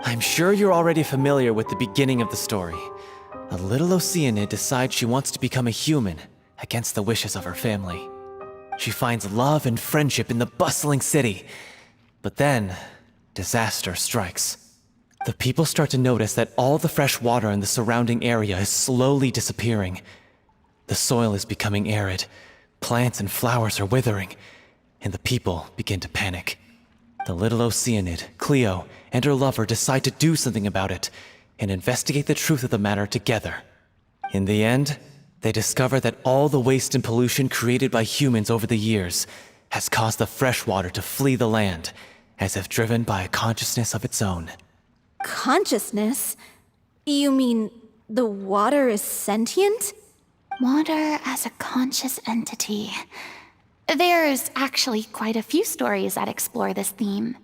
G: I'm sure you're already familiar with the beginning of the story. A little Oceanid decides she wants to become a human against the wishes of her family. She finds love and friendship in the bustling city. But then, disaster strikes. The people start to notice that all the fresh water in the surrounding area is slowly disappearing. The soil is becoming arid, plants and flowers are withering, and the people begin to panic. The little Oceanid, Cleo, and her lover decide to do something about it and investigate the truth of the matter together. In the end, they discover that all the waste and pollution created by humans over the years has caused the fresh water to flee the land, as if driven by a consciousness of its own.
E: Consciousness? You mean the water is sentient?
D: Water as a conscious entity. There's actually quite a few stories that explore this theme.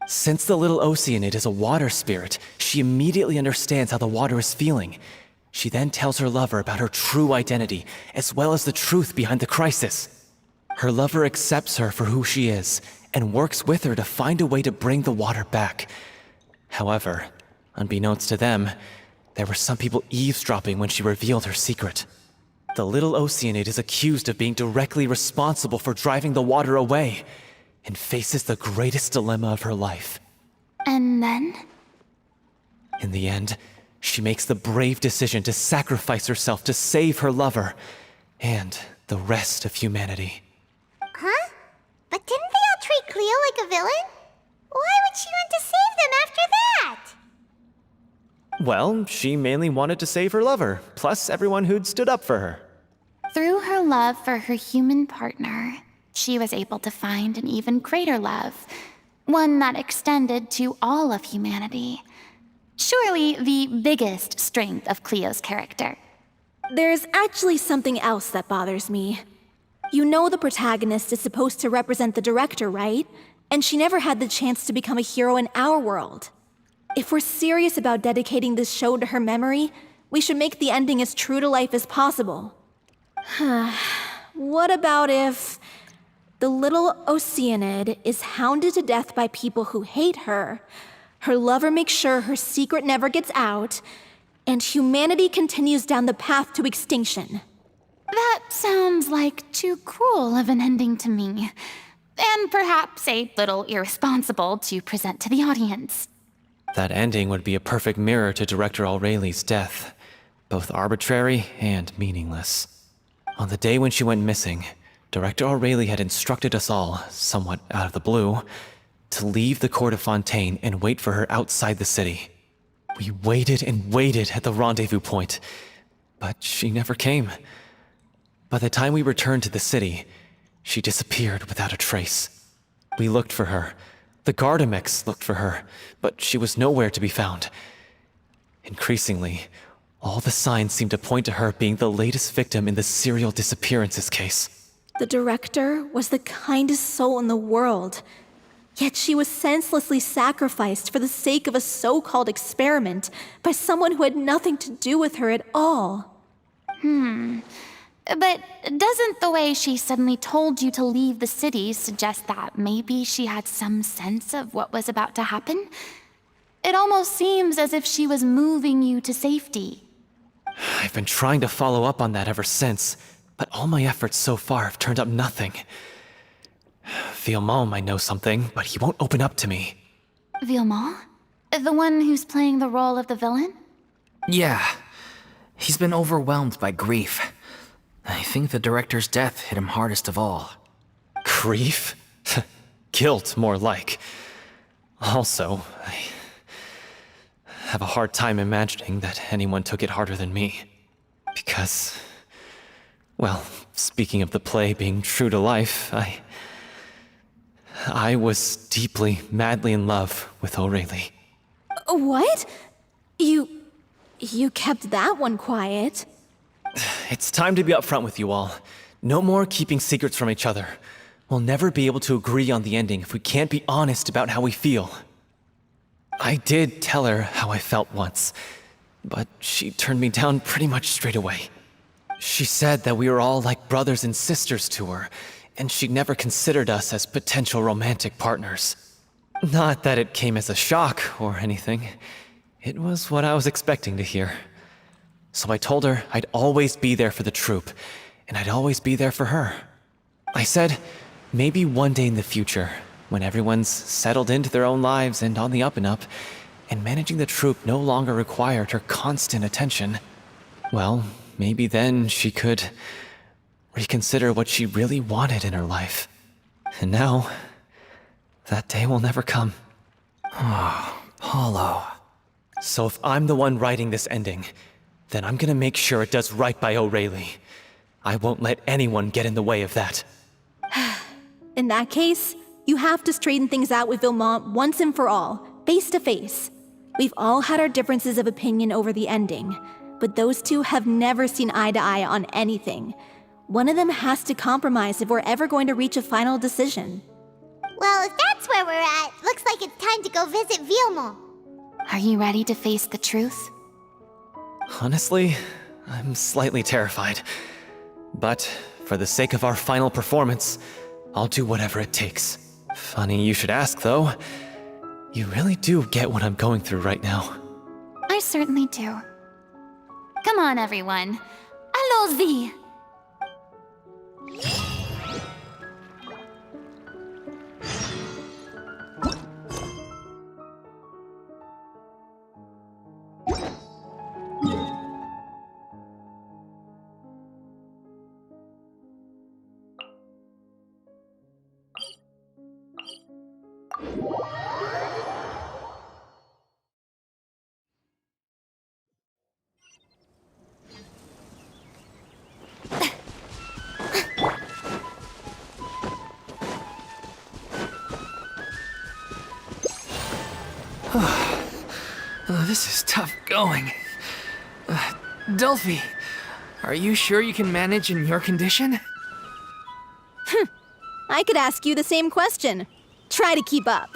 G: Since the little Oceanid is a water spirit, she immediately understands how the water is feeling. She then tells her lover about her true identity, as well as the truth behind the crisis. Her lover accepts her for who she is and works with her to find a way to bring the water back. However, unbeknownst to them, there were some people eavesdropping when she revealed her secret. The little Oceanid is accused of being directly responsible for driving the water away and faces the greatest dilemma of her life.
D: And then?
G: In the end, she makes the brave decision to sacrifice herself to save her lover and the rest of humanity.
A: Huh? But didn't they all treat Cleo like a villain? Why would she want to save them after that?
G: Well, she mainly wanted to save her lover, plus everyone who'd stood up for her.
D: Through her love for her human partner, she was able to find an even greater love, one that extended to all of humanity. Surely the biggest strength of Cleo's character.
E: There's actually something else that bothers me. You know the protagonist is supposed to represent the director, right? And she never had the chance to become a hero in our world. If we're serious about dedicating this show to her memory, we should make the ending as true to life as possible. What about if the little Oceanid is hounded to death by people who hate her, her lover makes sure her secret never gets out, and humanity continues down the path to extinction?
D: That sounds like too cruel of an ending to me, and perhaps a little irresponsible to present to the audience.
G: That ending would be a perfect mirror to Director Aureli's death, both arbitrary and meaningless. On the day when she went missing, Director Aureli had instructed us all, somewhat out of the blue, to leave the court of Fontaine and wait for her outside the city. We waited and waited at the rendezvous point, but she never came. By the time we returned to the city, she disappeared without a trace. We looked for her. The Gardamex looked for her, but she was nowhere to be found. Increasingly, all the signs seemed to point to her being the latest victim in the serial disappearances case.
E: The director was the kindest soul in the world, yet she was senselessly sacrificed for the sake of a so-called experiment by someone who had nothing to do with her at all.
D: But doesn't the way she suddenly told you to leave the city suggest that maybe she had some sense of what was about to happen? It almost seems as if she was moving you to safety.
G: I've been trying to follow up on that ever since, but all my efforts so far have turned up nothing. Villemont might know something, but he won't open up to me.
D: Villemont? The one who's playing the role of the villain?
C: Yeah. He's been overwhelmed by grief. I think the director's death hit him hardest of all.
G: Grief? Guilt, more like. Also, I have a hard time imagining that anyone took it harder than me. Because, well, speaking of the play being true to life, I was deeply, madly in love with Aureli.
E: What? You kept that one quiet.
G: It's time to be upfront with you all. No more keeping secrets from each other. We'll never be able to agree on the ending if we can't be honest about how we feel. I did tell her how I felt once, but she turned me down pretty much straight away. She said that we were all like brothers and sisters to her, and she'd never considered us as potential romantic partners. Not that it came as a shock or anything. It was what I was expecting to hear. So I told her I'd always be there for the troupe, and I'd always be there for her. I said, maybe one day in the future, when everyone's settled into their own lives and on the up and up, and managing the troupe no longer required her constant attention, well, maybe then she could reconsider what she really wanted in her life. And now, that day will never come.
C: Hollow.
G: So if I'm the one writing this ending, then I'm gonna make sure it does right by Aureli. I won't let anyone get in the way of that.
E: In that case, you have to straighten things out with Villemont once and for all, face to face. We've all had our differences of opinion over the ending, but those two have never seen eye to eye on anything. One of them has to compromise if we're ever going to reach a final decision.
A: Well, if that's where we're at, looks like it's time to go visit Villemont.
D: Are you ready to face the truth?
G: Honestly, I'm slightly terrified. But For the sake of our final performance, I'll do whatever it takes. Funny you should ask, though. You really do get what I'm going through right now.
D: I certainly do. Come on, everyone. Allons-y!
C: This is tough going. Delphi, are you sure you can manage in your condition?
E: I could ask you the same question. Try to keep up.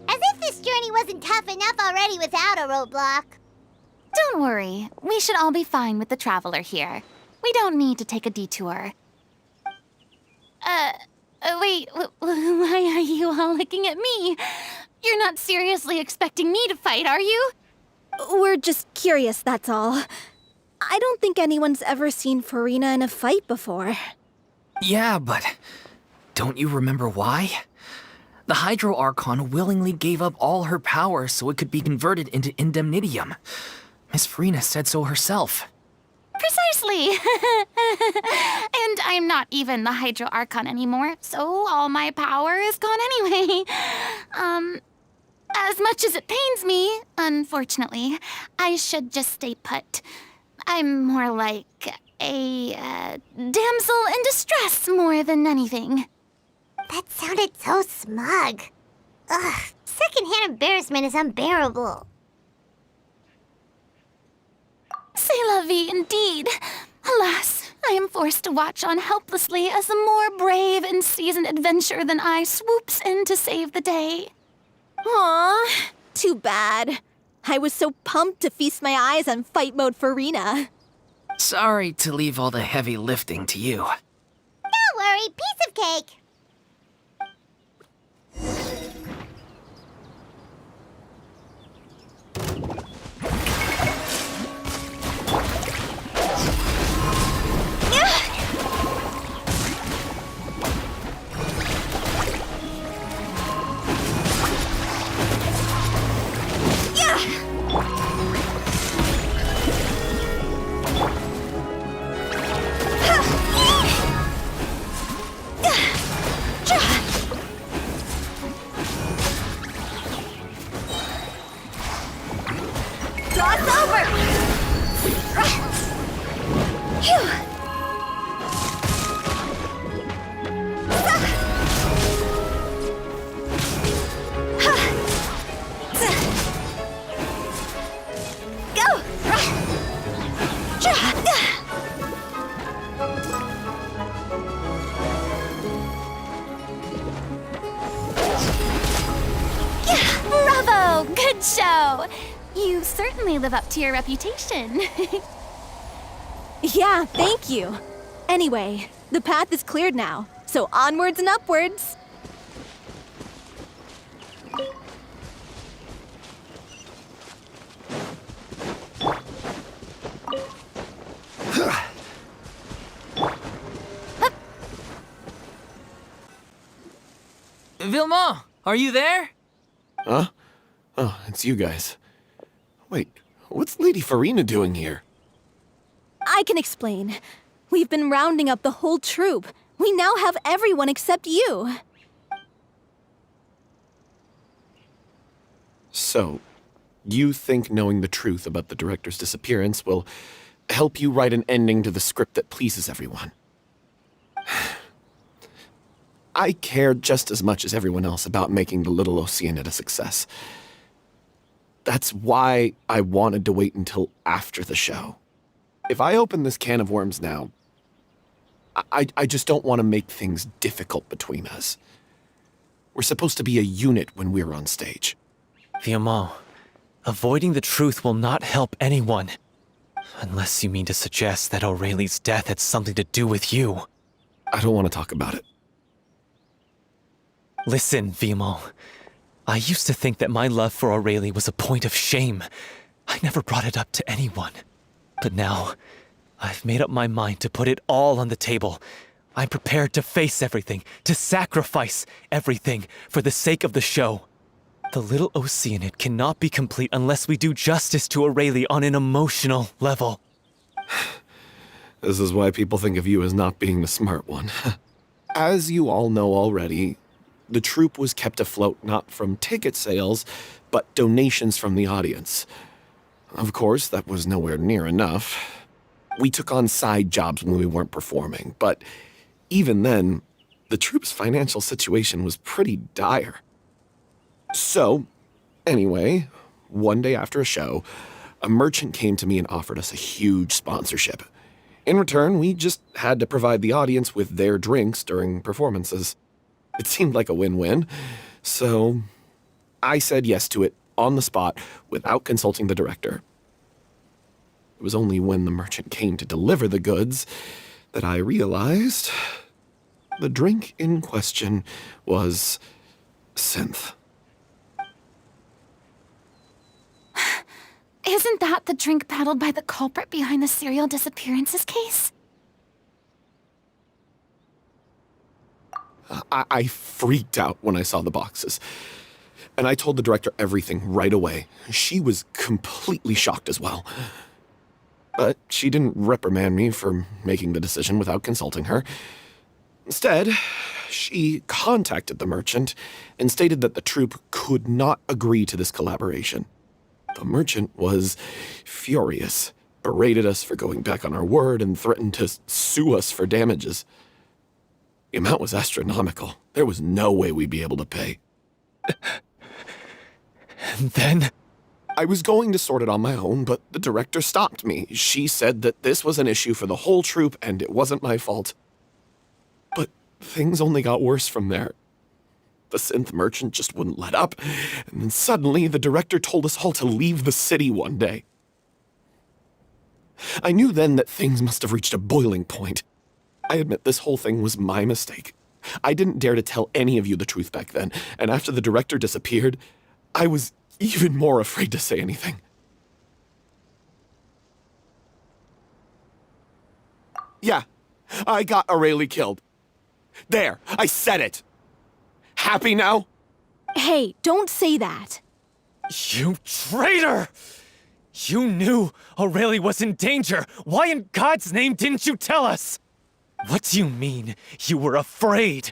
A: As if this journey wasn't tough enough already without a roadblock.
D: Don't worry. We should all be fine with the traveler here. We don't need to take a detour. Wait, why are you all looking at me? You're not seriously expecting me to fight, are you?
E: We're just curious, that's all. I don't think anyone's ever seen Furina in a fight before.
C: Yeah, but don't you remember why? The Hydro Archon willingly gave up all her power so it could be converted into indemnitium. Miss Furina said so herself.
D: Precisely! And I'm not even the Hydro Archon anymore, so all my power is gone anyway. As much as it pains me, unfortunately, I should just stay put. I'm more like a damsel in distress more than anything.
A: That sounded so smug. Ugh, secondhand embarrassment is unbearable.
D: C'est la vie indeed. Alas, I am forced to watch on helplessly as a more brave and seasoned adventurer than I swoops in to save the day.
E: Aw, too bad. I was so pumped to feast my eyes on fight mode Furina.
C: Sorry to leave all the heavy lifting to you.
A: Don't worry, piece of cake.
D: Bravo! Good show! You certainly live up to your reputation.
E: Yeah, thank you. Anyway, the path is cleared now, so onwards and upwards.
C: Vilma, are you there?
I: Huh? Oh, it's you guys. Wait, what's Lady Furina doing here?
E: I can explain. We've been rounding up the whole troop. We now have everyone except you.
I: So, you think knowing the truth about the director's disappearance will help you write an ending to the script that pleases everyone? I care just as much as everyone else about making the little Oceanid a success. That's why I wanted to wait until after the show. If I open this can of worms now, I just don't want to make things difficult between us. We're supposed to be a unit when we're on stage.
G: Fiamma, avoiding the truth will not help anyone. Unless you mean to suggest that Aurelie's death had something to do with you.
I: I don't want to talk about it.
G: Listen, Fiamma. I used to think that my love for Aurelie was a point of shame. I never brought it up to anyone. But now, I've made up my mind to put it all on the table. I'm prepared to face everything, to sacrifice everything for the sake of the show. The little Oceanid cannot be complete unless we do justice to Aurelie on an emotional level.
I: This is why people think of you as not being the smart one. As you all know already, the troupe was kept afloat not from ticket sales, but donations from the audience. Of course, that was nowhere near enough. We took on side jobs when we weren't performing, but even then, the troupe's financial situation was pretty dire. So, anyway, one day after a show, a merchant came to me and offered us a huge sponsorship. In return, we just had to provide the audience with their drinks during performances. It seemed like a win-win, so I said yes to it on the spot without consulting the director. It was only when the merchant came to deliver the goods that I realized the drink in question was synth.
D: Isn't that the drink peddled by the culprit behind the serial disappearances case?
I: I freaked out when I saw the boxes. And I told the director everything right away. She was completely shocked as well. But she didn't reprimand me for making the decision without consulting her. Instead, she contacted the merchant and stated that the troupe could not agree to this collaboration. The merchant was furious, berated us for going back on our word, and threatened to sue us for damages. The amount was astronomical. There was no way we'd be able to pay.
G: And then?
I: I was going to sort it on my own, but the director stopped me. She said that this was an issue for the whole troupe and it wasn't my fault. But things only got worse from there. The synth merchant just wouldn't let up, and then suddenly the director told us all to leave the city one day. I knew then that things must have reached a boiling point. I admit this whole thing was my mistake. I didn't dare to tell any of you the truth back then, and after the director disappeared, I was even more afraid to say anything. Yeah, I got Aurelie killed. There, I said it. Happy now?
E: Hey, don't say that.
G: You traitor! You knew Aurelie was in danger. Why in God's name didn't you tell us? What do you mean, you were afraid?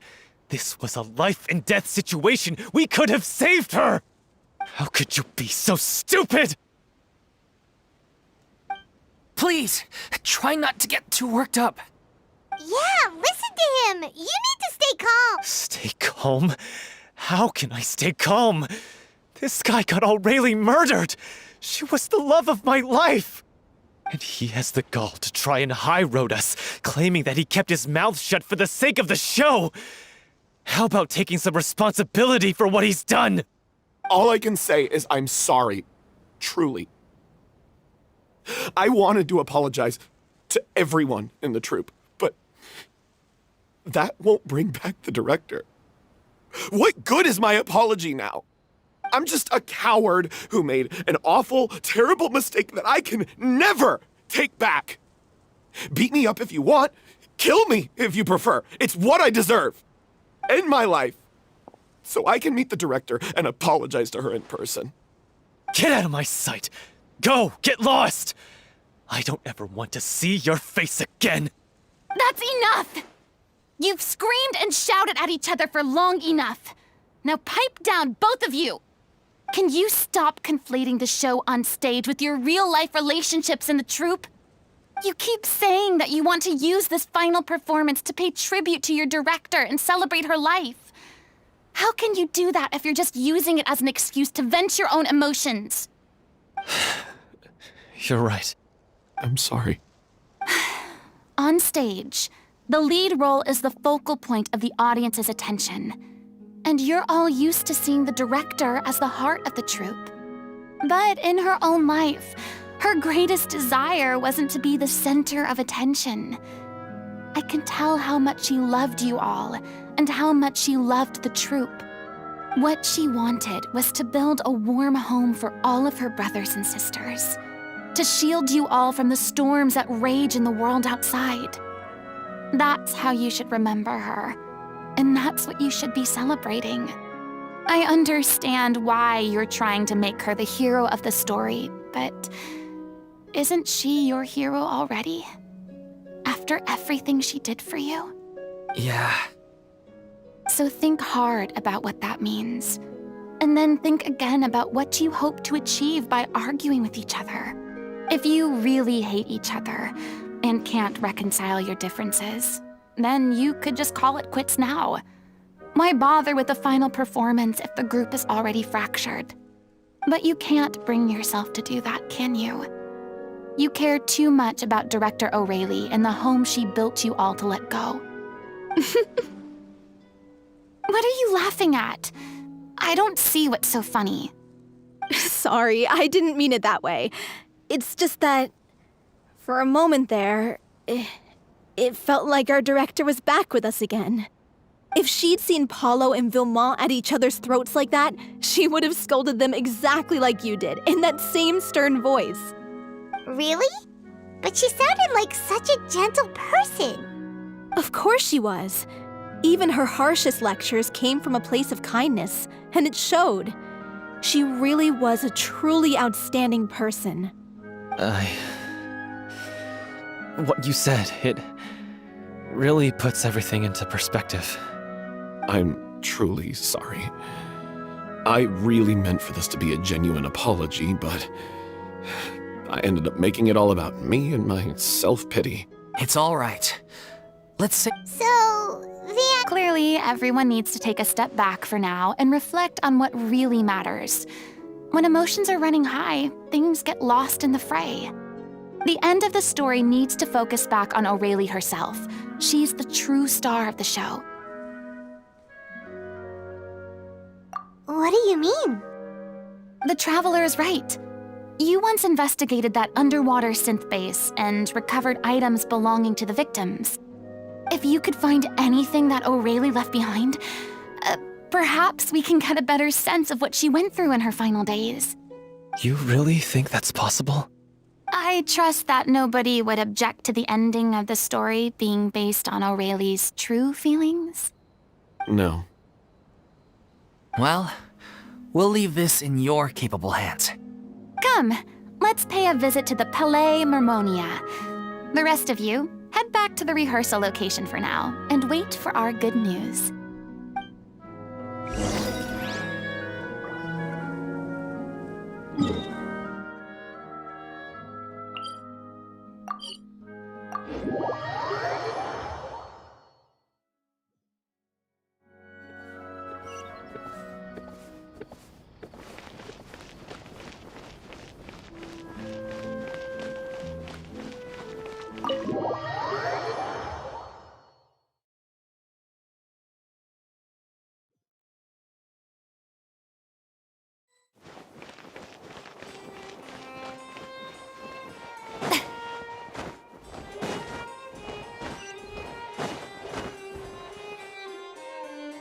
G: This was a life and death situation. We could have saved her! How could you be so stupid?
C: Please, try not to get too worked up.
A: Yeah, listen to him. You need to stay calm.
G: Stay calm? How can I stay calm? This guy got Aurelie murdered. She was the love of my life. And he has the gall to try and high-road us, claiming that he kept his mouth shut for the sake of the show. How about taking some responsibility for what he's done?
I: All I can say is I'm sorry. Truly. I wanted to apologize to everyone in the troupe, but that won't bring back the director. What good is my apology now? I'm just a coward who made an awful, terrible mistake that I can never take back. Beat me up if you want. Kill me if you prefer. It's what I deserve. End my life. So I can meet the director and apologize to her in person.
G: Get out of my sight! Go! Get lost! I don't ever want to see your face again!
D: That's enough! You've screamed and shouted at each other for long enough. Now pipe down, both of you! Can you stop conflating the show on stage with your real-life relationships in the troupe? You keep saying that you want to use this final performance to pay tribute to your director and celebrate her life. How can you do that if you're just using it as an excuse to vent your own emotions?
G: You're right.
I: I'm sorry.
D: on stage, the lead role is the focal point of the audience's attention. And you're all used to seeing the director as the heart of the troupe. But in her own life, her greatest desire wasn't to be the center of attention. I can tell how much she loved you all, and how much she loved the troupe. What she wanted was to build a warm home for all of her brothers and sisters, to shield you all from the storms that rage in the world outside. That's how you should remember her, and that's what you should be celebrating. I understand why you're trying to make her the hero of the story, but isn't she your hero already? After everything she did for you?
C: Yeah.
D: So think hard about what that means. And then think again about what you hope to achieve by arguing with each other. If you really hate each other and can't reconcile your differences, then you could just call it quits now. Why bother with the final performance if the group is already fractured? But you can't bring yourself to do that, can you? You care too much about Director O'Reilly and the home she built you all to let go. What are you laughing at? I don't see what's so funny.
E: Sorry, I didn't mean it that way. It's just that, for a moment there, it felt like our director was back with us again. If she'd seen Paulo and Vilmont at each other's throats like that, she would have scolded them exactly like you did, in that same stern voice.
A: Really? But she sounded like such a gentle person.
E: Of course she was. Even her harshest lectures came from a place of kindness, and it showed. She really was a truly outstanding person.
G: What you said, it really puts everything into perspective.
I: I'm truly sorry. I really meant for this to be a genuine apology, but I ended up making it all about me and my self-pity.
C: It's all right. Let's say...
A: So,
D: Clearly, everyone needs to take a step back for now and reflect on what really matters. When emotions are running high, things get lost in the fray. The end of the story needs to focus back on O'Reilly herself. She's the true star of the show.
A: what do you mean?
D: The Traveler is right. You once investigated that underwater synth base and recovered items belonging to the victims. If you could find anything that O'Reilly left behind, perhaps we can get a better sense of what she went through in her final days.
G: You really think that's possible?
D: I trust that nobody would object to the ending of the story being based on O'Reilly's true feelings.
I: No.
C: Well, we'll leave this in your capable hands.
D: Come, let's pay a visit to the Palais Mermonia. The rest of you, head back to the rehearsal location for now and wait for our good news.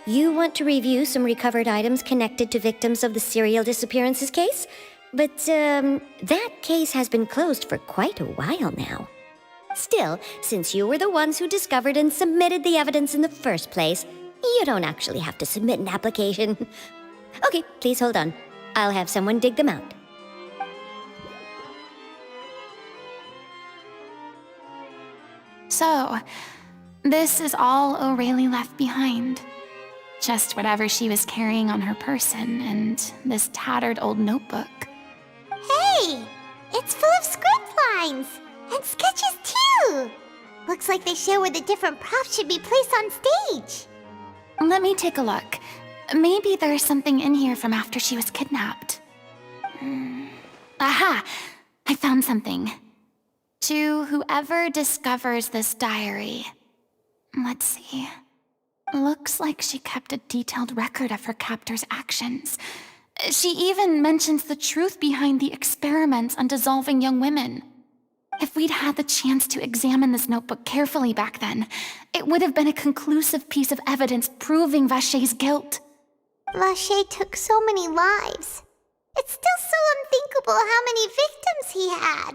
J: You want to review some recovered items connected to victims of the serial disappearances case? But, that case has been closed for quite a while now. Still, since you were the ones who discovered and submitted the evidence in the first place, you don't actually have to submit an application. Okay, please hold on. I'll have someone dig them out.
D: So, this is all O'Reilly left behind. Just whatever she was carrying on her person and this tattered old notebook.
A: Hey! It's full of script lines! And sketches too! Looks like they show where the different props should be placed on stage.
D: Let me take a look. Maybe there's something in here from after she was kidnapped. Aha! I found something. To whoever discovers this diary, let's see. Looks like she kept a detailed record of her captor's actions. She even mentions the truth behind the experiments on dissolving young women. If we'd had the chance to examine this notebook carefully back then, it would have been a conclusive piece of evidence proving Vacher's guilt.
A: Vacher took so many lives. It's still so unthinkable how many victims he had.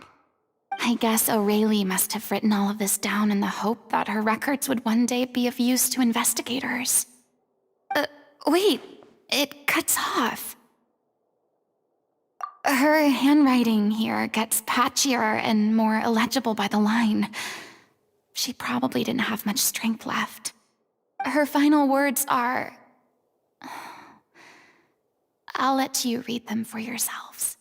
D: I guess Aurelie must have written all of this down in the hope that her records would one day be of use to investigators. Wait, it cuts off. Her handwriting here gets patchier and more illegible by the line. She probably didn't have much strength left. Her final words are... I'll let you read them for yourselves.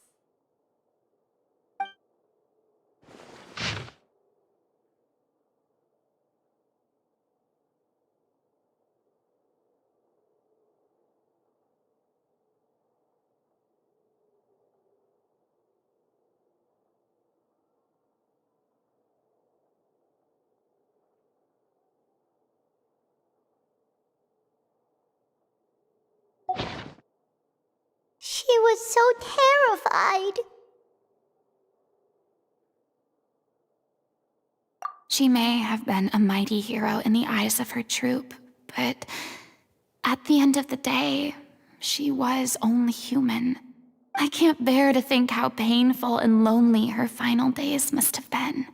A: She was so terrified.
D: She may have been a mighty hero in the eyes of her troop, but at the end of the day, she was only human. I can't bear to think how painful and lonely her final days must have been.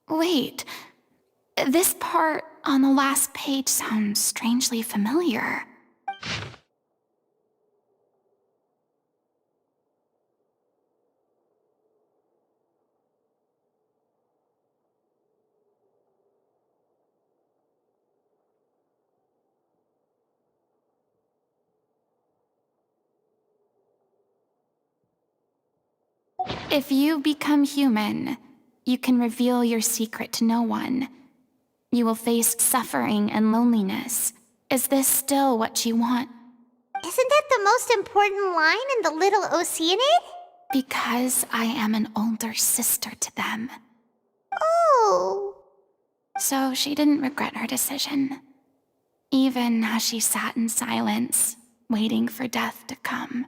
D: Wait. This part on the last page sounds strangely familiar. If you become human, you can reveal your secret to no one. You will face suffering and loneliness. Is this still what you want?
A: Isn't that the most important line in the Little Oceanid?
D: Because I am an older sister to them.
A: Oh.
D: So she didn't regret her decision, even as she sat in silence, waiting for death to come.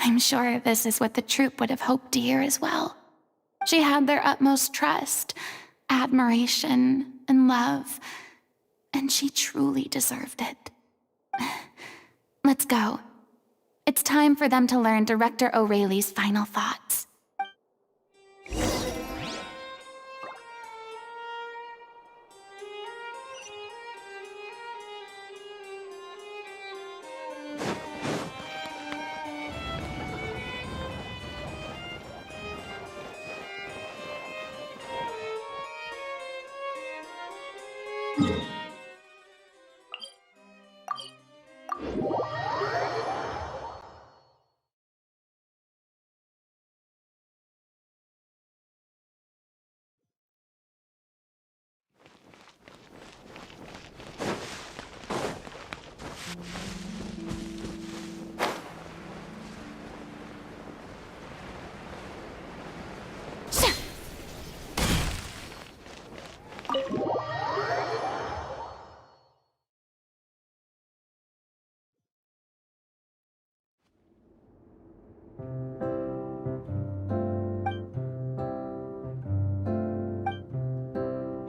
D: I'm sure this is what the troupe would have hoped to hear as well. She had their utmost trust, admiration, and love, and she truly deserved it. Let's go. It's time for them to learn Director Aurelie's final thoughts.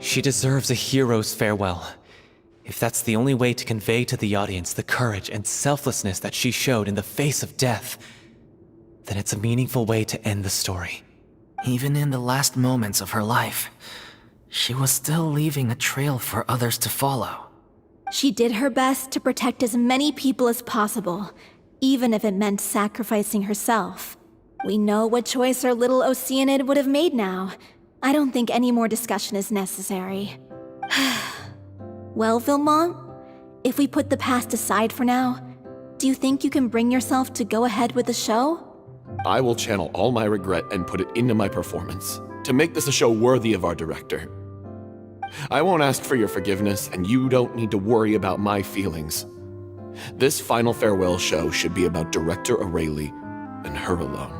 G: She deserves a hero's farewell. If that's the only way to convey to the audience the courage and selflessness that she showed in the face of death, then it's a meaningful way to end the story.
C: Even in the last moments of her life, she was still leaving a trail for others to follow.
E: She did her best to protect as many people as possible, even if it meant sacrificing herself. We know what choice our little Oceanid would have made now. I don't think any more discussion is necessary. Well, Vilmont, if we put the past aside for now, do you think you can bring yourself to go ahead with the show?
I: I will channel all my regret and put it into my performance, to make this a show worthy of our director. I won't ask for your forgiveness, and you don't need to worry about my feelings. This final farewell show should be about Director Aurelie and her alone.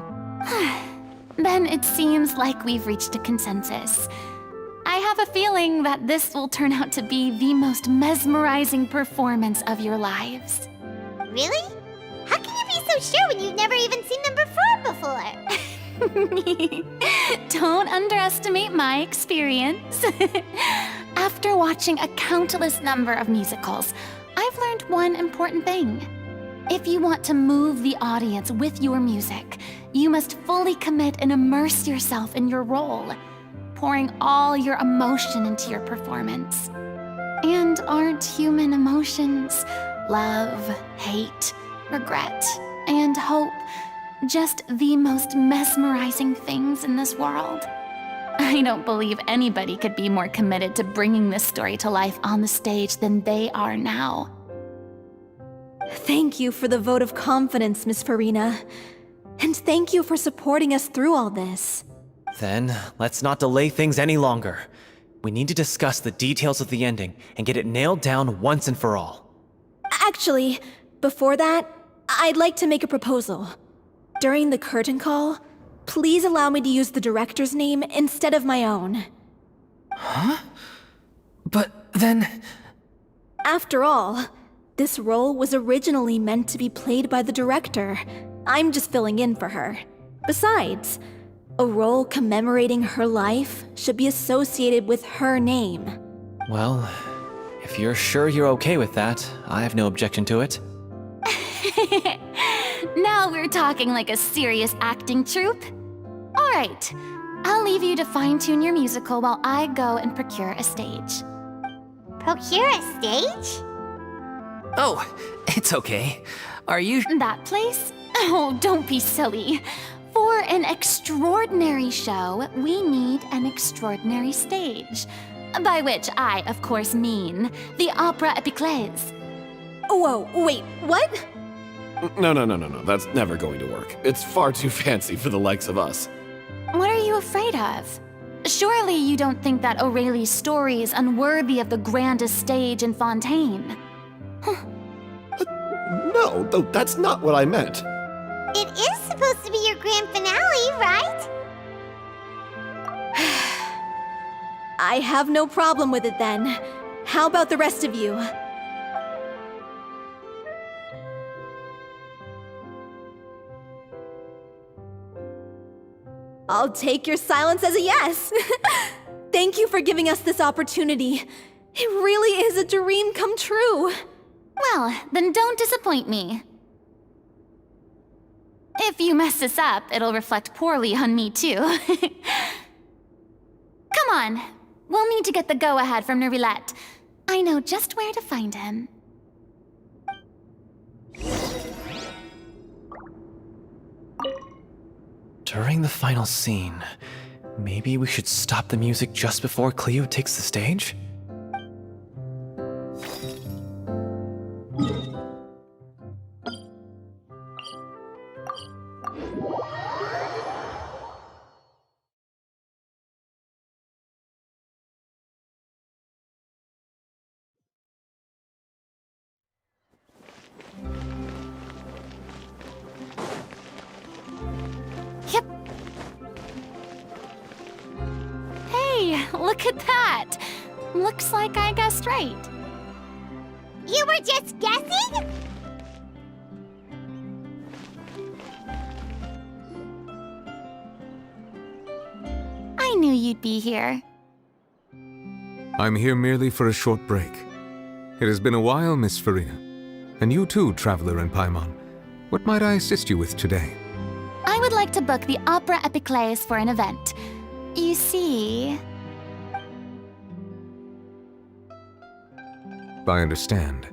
D: Then it seems like we've reached a consensus. I have a feeling that this will turn out to be the most mesmerizing performance of your lives.
A: Really? How can you be so sure when you've never even seen them perform before?
D: Don't underestimate my experience. After watching a countless number of musicals, I've learned one important thing. If you want to move the audience with your music, you must fully commit and immerse yourself in your role, pouring all your emotion into your performance. And aren't human emotions, love, hate, regret, and hope, just the most mesmerizing things in this world? I don't believe anybody could be more committed to bringing this story to life on the stage than they are now.
E: Thank you for the vote of confidence, Miss Furina. And thank you for supporting us through all this.
G: Then, let's not delay things any longer. We need to discuss the details of the ending and get it nailed down once and for all.
E: Actually, before that, I'd like to make a proposal. During the curtain call, please allow me to use the director's name instead of my own.
C: Huh? But then...
E: After all, this role was originally meant to be played by the director. I'm just filling in for her. Besides, a role commemorating her life should be associated with her name.
G: Well, if you're sure you're okay with that, I have no objection to it.
D: Now we're talking like a serious acting troupe. All right, I'll leave you to fine-tune your musical while I go and procure a stage.
A: Procure a stage?
C: Oh, it's okay. Are you...
D: That place? Oh, don't be silly. For an extraordinary show, we need an extraordinary stage. By which I, of course, mean the Opera Epiclese.
E: Whoa, wait, what?
I: No. That's never going to work. It's far too fancy for the likes of us.
D: What are you afraid of? Surely you don't think that Aurelie's story is unworthy of the grandest stage in Fontaine?
I: No, that's not what I meant.
A: It is supposed to be your grand finale, right?
E: I have no problem with it then. How about the rest of you? I'll take your silence as a yes. Thank you for giving us this opportunity. It really is a dream come true.
D: Well, then don't disappoint me. If you mess this up, it'll reflect poorly on me too. Come on, we'll need to get the go-ahead from Nervilette. I know just where to find him.
G: During the final scene, maybe we should stop the music just before Cleo takes the stage?
D: Yep. Hey, look at that! Looks like I guessed right.
A: You were just guessing?
D: I knew you'd be here.
K: I'm here merely for a short break. It has been a while, Miss Furina. And you too, Traveler in Paimon. What might I assist you with today?
D: I would like to book the Opera Epiclese for an event. You see...
K: I understand.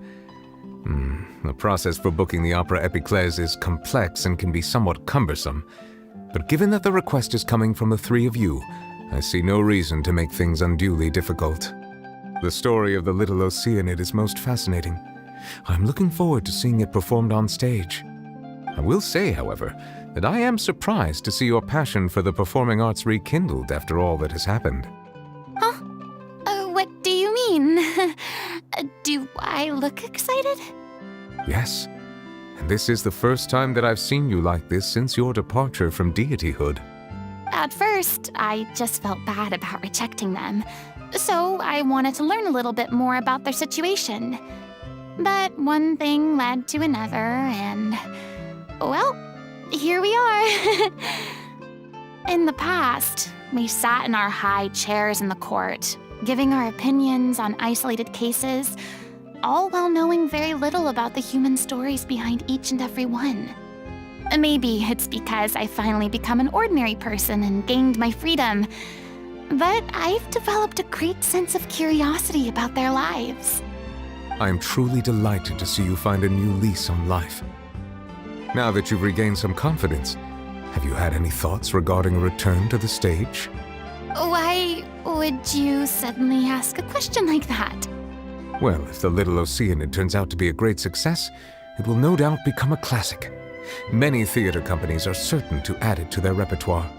K: The process for booking the Opera Epiclese is complex and can be somewhat cumbersome. But given that the request is coming from the three of you, I see no reason to make things unduly difficult. The story of the little Oceanid is most fascinating. I'm looking forward to seeing it performed on stage. I will say, however, that I am surprised to see your passion for the performing arts rekindled after all that has happened.
D: Huh? What do you mean? Do I look excited?
K: Yes, and this is the first time that I've seen you like this since your departure from deityhood.
D: At first, I just felt bad about rejecting them, so I wanted to learn a little bit more about their situation. But one thing led to another, and, well, here we are. In the past, we sat in our high chairs in the court, giving our opinions on isolated cases, all while knowing very little about the human stories behind each and every one. Maybe it's because I finally become an ordinary person and gained my freedom, but I've developed a great sense of curiosity about their lives.
K: I am truly delighted to see you find a new lease on life. Now that you've regained some confidence, have you had any thoughts regarding a return to the stage?
D: Why would you suddenly ask a question like that?
K: Well, if the Little Oceanid turns out to be a great success, it will no doubt become a classic. Many theater companies are certain to add it to their repertoire.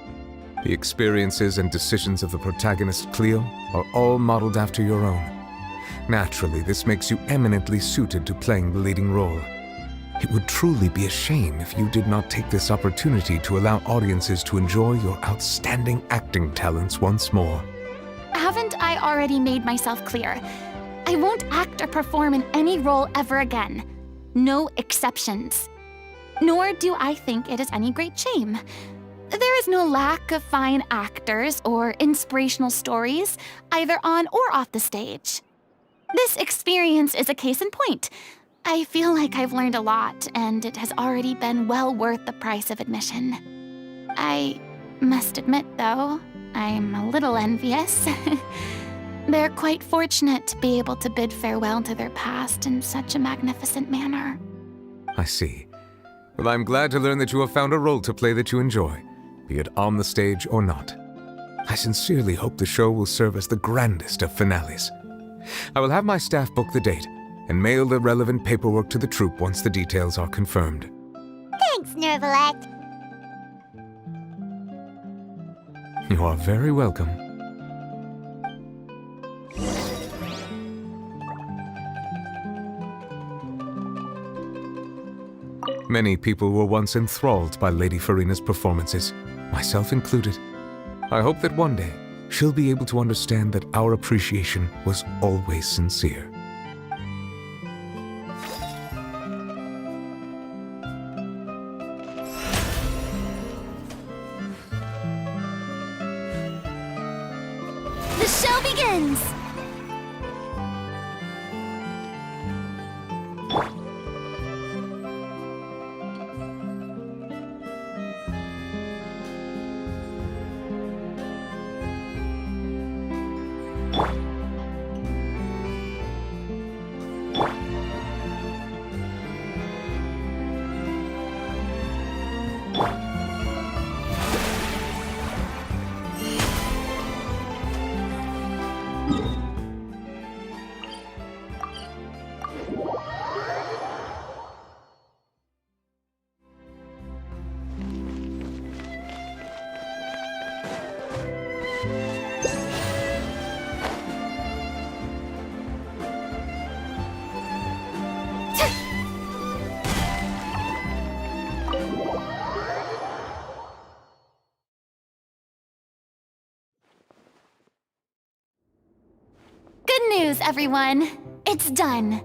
K: The experiences and decisions of the protagonist Cleo are all modeled after your own. Naturally, this makes you eminently suited to playing the leading role. It would truly be a shame if you did not take this opportunity to allow audiences to enjoy your outstanding acting talents once more.
D: Haven't I already made myself clear? I won't act or perform in any role ever again. No exceptions. Nor do I think it is any great shame. There is no lack of fine actors or inspirational stories, either on or off the stage. This experience is a case in point. I feel like I've learned a lot, and it has already been well worth the price of admission. I must admit, though, I'm a little envious. They're quite fortunate to be able to bid farewell to their past in such a magnificent manner.
K: I see. Well, I'm glad to learn that you have found a role to play that you enjoy, be it on the stage or not. I sincerely hope the show will serve as the grandest of finales. I will have my staff book the date and mail the relevant paperwork to the troupe once the details are confirmed.
A: Thanks, Nervalette.
K: You are very welcome. Many people were once enthralled by Lady Furina's performances, myself included. I hope that one day she'll be able to understand that our appreciation was always sincere.
A: The show begins! Good news, everyone. It's done.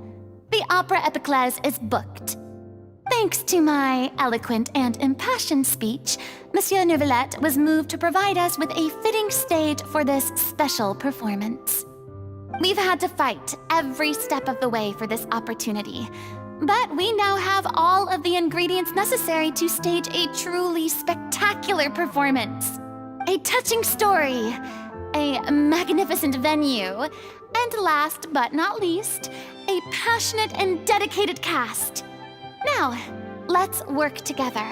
A: The Opera Epiclese is booked. Thanks to my eloquent and impassioned speech, Monsieur Nervalette was moved to provide us with a fitting stage for this special performance. We've had to fight every step of the way for this opportunity, but we now have all of the ingredients necessary to stage a truly spectacular performance. A touching story, a magnificent venue, and last but not least, a passionate and dedicated cast. Now, let's work together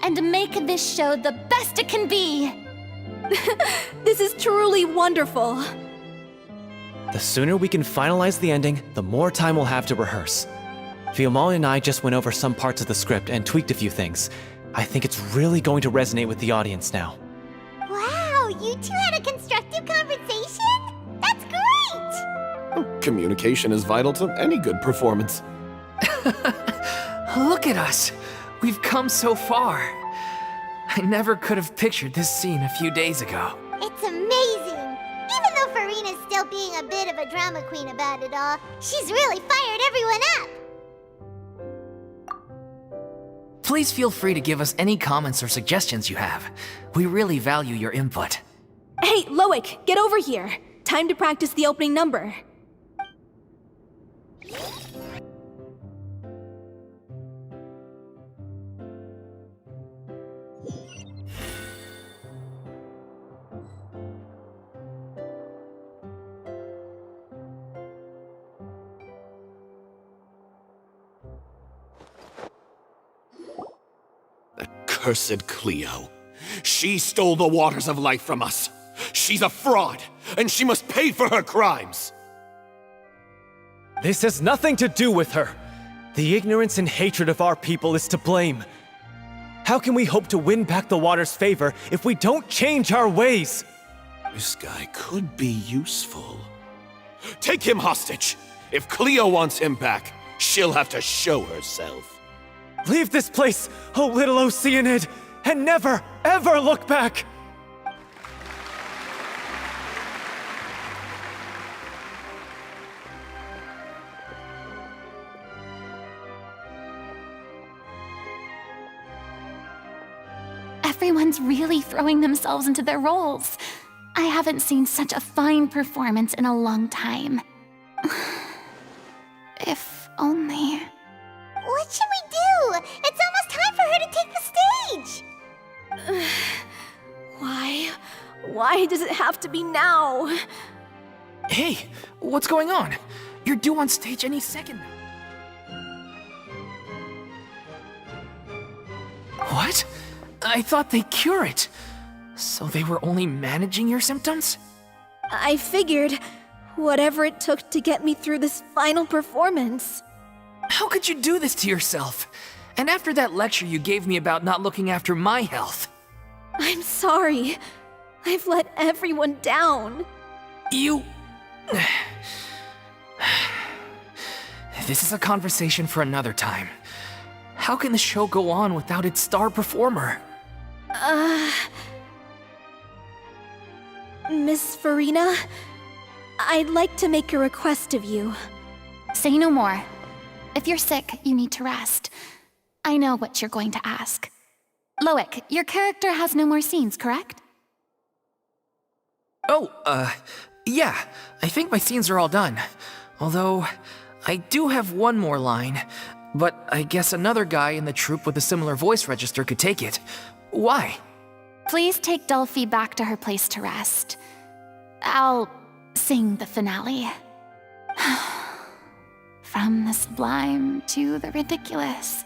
A: and make this show the best it can be.
E: This is truly wonderful.
G: The sooner we can finalize the ending, the more time we'll have to rehearse. Fiamma and I just went over some parts of the script and tweaked a few things. I think it's really going to resonate with the audience now.
A: Wow, you two had a constructive conversation? That's great!
I: Communication is vital to any good performance.
C: Look at us. We've come so far. I never could have pictured this scene a few days ago.
A: It's amazing! Even though Furina's still being a bit of a drama queen about it all, she's really fired everyone up!
C: Please feel free to give us any comments or suggestions you have. We really value your input.
E: Hey, Loic, get over here. Time to practice the opening number.
I: Cursed Cleo. She stole the waters of life from us. She's a fraud, and she must pay for her crimes.
G: This has nothing to do with her. The ignorance and hatred of our people is to blame. How can we hope to win back the water's favor if we don't change our ways?
I: This guy could be useful. Take him hostage. If Cleo wants him back, she'll have to show herself.
G: Leave this place, oh little Oceanid, and never, ever look back!
D: Everyone's really throwing themselves into their roles. I haven't seen such a fine performance in a long time. If only...
A: What should we do? It's almost time for her to take the stage!
E: Why? Why does it have to be now?
C: Hey, what's going on? You're due on stage any second now. What? I thought they cure it. So they were only managing your symptoms?
E: I figured whatever it took to get me through this final performance.
C: How could you do this to yourself? And after that lecture you gave me about not looking after my health.
E: I'm sorry. I've let everyone down.
C: You... This is a conversation for another time. How can the show go on without its star performer?
E: Miss Furina, I'd like to make a request of you.
D: Say no more. If you're sick, you need to rest. I know what you're going to ask. Loic, your character has no more scenes, correct?
C: Oh, yeah. I think my scenes are all done. Although, I do have one more line. But I guess another guy in the troupe with a similar voice register could take it. Why?
D: Please take Delphi back to her place to rest. I'll sing the finale. From the sublime to the ridiculous.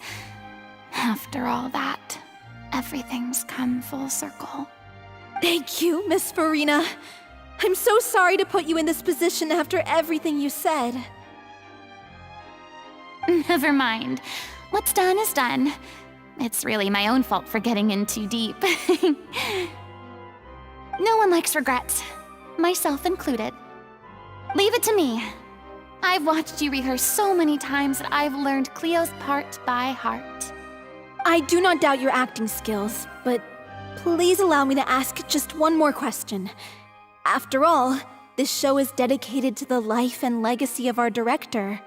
D: After all that, everything's come full circle.
E: Thank you, Miss Furina. I'm so sorry to put you in this position after everything you said.
D: Never mind. What's done is done. It's really my own fault for getting in too deep. No one likes regrets, myself included. Leave it to me. I've watched you rehearse so many times that I've learned Cleo's part by heart.
E: I do not doubt your acting skills, but please allow me to ask just one more question. After all, this show is dedicated to the life and legacy of our director.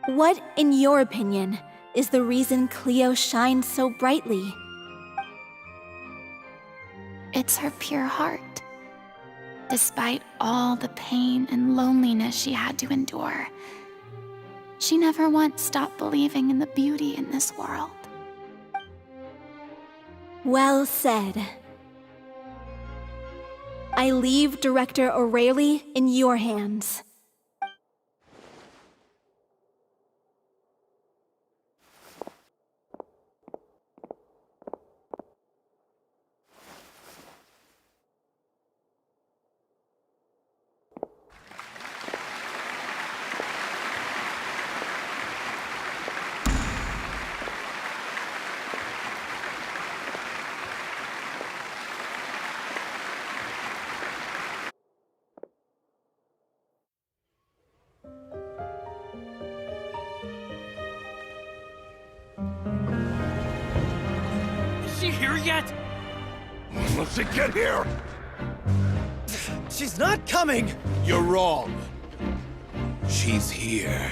E: What, in your opinion, is the reason Cleo shines so brightly?
D: It's her pure heart. Despite all the pain and loneliness she had to endure, she never once stopped believing in the beauty in this world.
E: Well said. I leave Director O'Reilly in your hands.
I: Will she get here?
G: She's not coming!
I: You're wrong. She's here.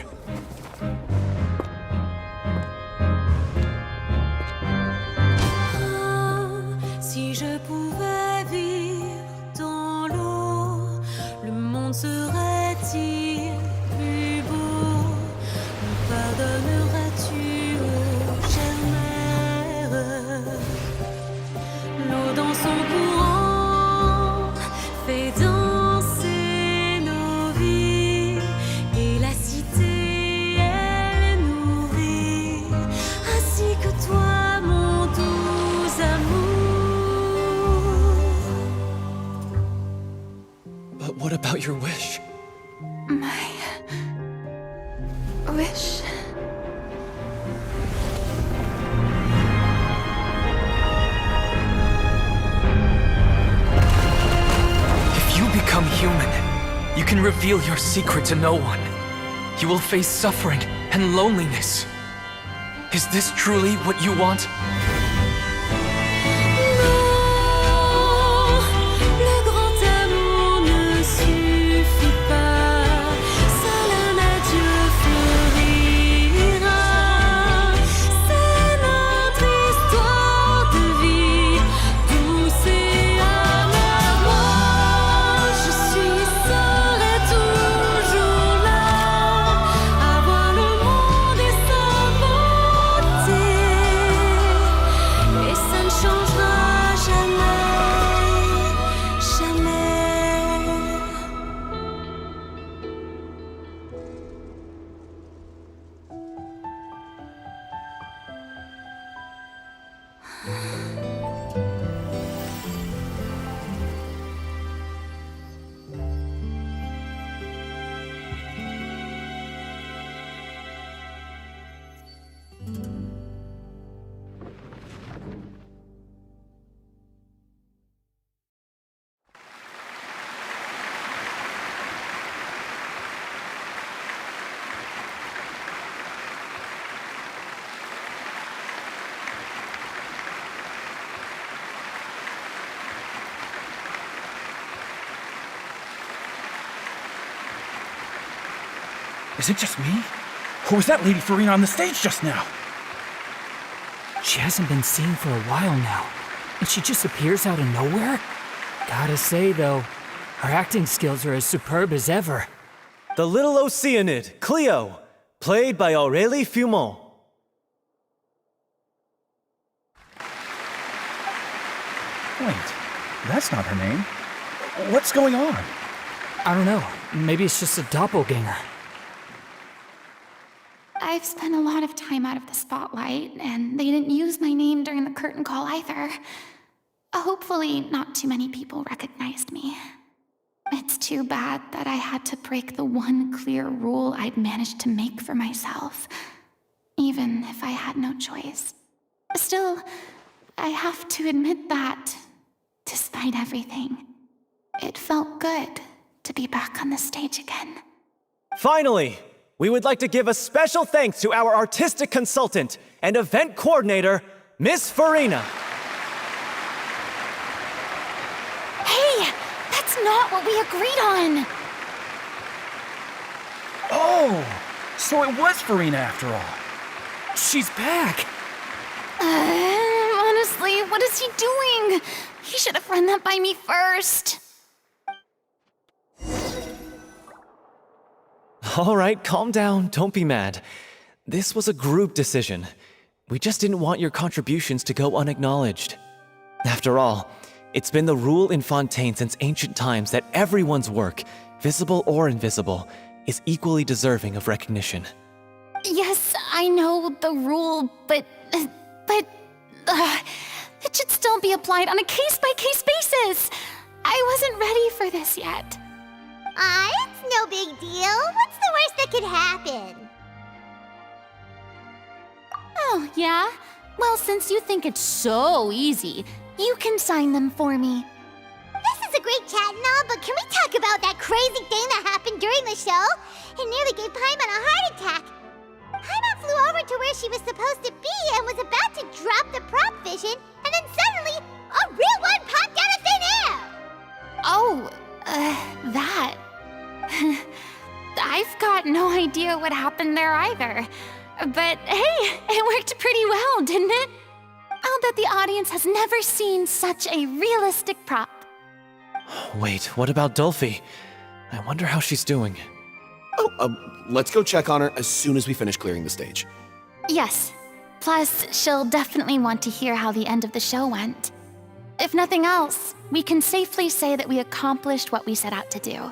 L: Si je pouvais vivre dans l'eau, le monde serait-il plus beau? Me pardonneras-tu, ô chère mère? L'eau dans son courant fait danser nos vies, et la cité elle nourrit, ainsi que toi, mon doux amour.
G: But what about your wish?
B: My wish.
F: If you become human, you can reveal your secret to no one. You will face suffering and loneliness. Is this truly what you want?
L: Le grand amour ne suffit pas, seul un adieu fleurira. C'est notre histoire de vie, douce et amère. Moi, je serai toujours là, à voir le monde et sa beauté, et ça ne changera jamais, jamais.
M: Is it just me? Or was that Lady Furina on the stage just now?
F: She hasn't been seen for a while now, and she just appears out of nowhere? Gotta say, though, her acting skills are as superb as ever.
G: The little Oceanid, Cleo, played by Aurélie Fumont.
M: Wait, that's not her name. What's going on?
F: I don't know, maybe it's just a doppelganger.
D: I've spent a lot of time out of the spotlight, and they didn't use my name during the curtain call either. Hopefully, not too many people recognized me. It's too bad that I had to break the one clear rule I'd managed to make for myself, even if I had no choice. Still, I have to admit that, despite everything, it felt good to be back on the stage again.
G: Finally, we would like to give a special thanks to our artistic consultant and event coordinator, Miss Furina.
D: Hey, that's not what we agreed on!
M: Oh, so it was Furina after all.
F: She's back!
D: Honestly, what is he doing? He should have run that by me first.
G: All right, calm down, don't be mad. This was a group decision. We just didn't want your contributions to go unacknowledged. After all, it's been the rule in Fontaine since ancient times that everyone's work, visible or invisible, is equally deserving of recognition.
D: Yes, I know the rule, but it should still be applied on a case-by-case basis. I wasn't ready for this yet.
A: It's no big deal. What's the worst that could happen?
D: Oh, yeah? Well, since you think it's so easy, you can sign them for me.
A: This is a great chat and all, but can we talk about that crazy thing that happened during the show? It nearly gave Paimon a heart attack. Paimon flew over to where she was supposed to be and was about to drop the prop vision, and then suddenly, a real one popped
D: Oh, that. I've got no idea what happened there either. But hey, it worked pretty well, didn't it? I'll bet the audience has never seen such a realistic prop.
G: Wait, what about Dolphy? I wonder how she's doing.
I: Oh, let's go check on her as soon as we finish clearing the stage.
D: Yes. Plus, she'll definitely want to hear how the end of the show went. If nothing else, we can safely say that we accomplished what we set out to do.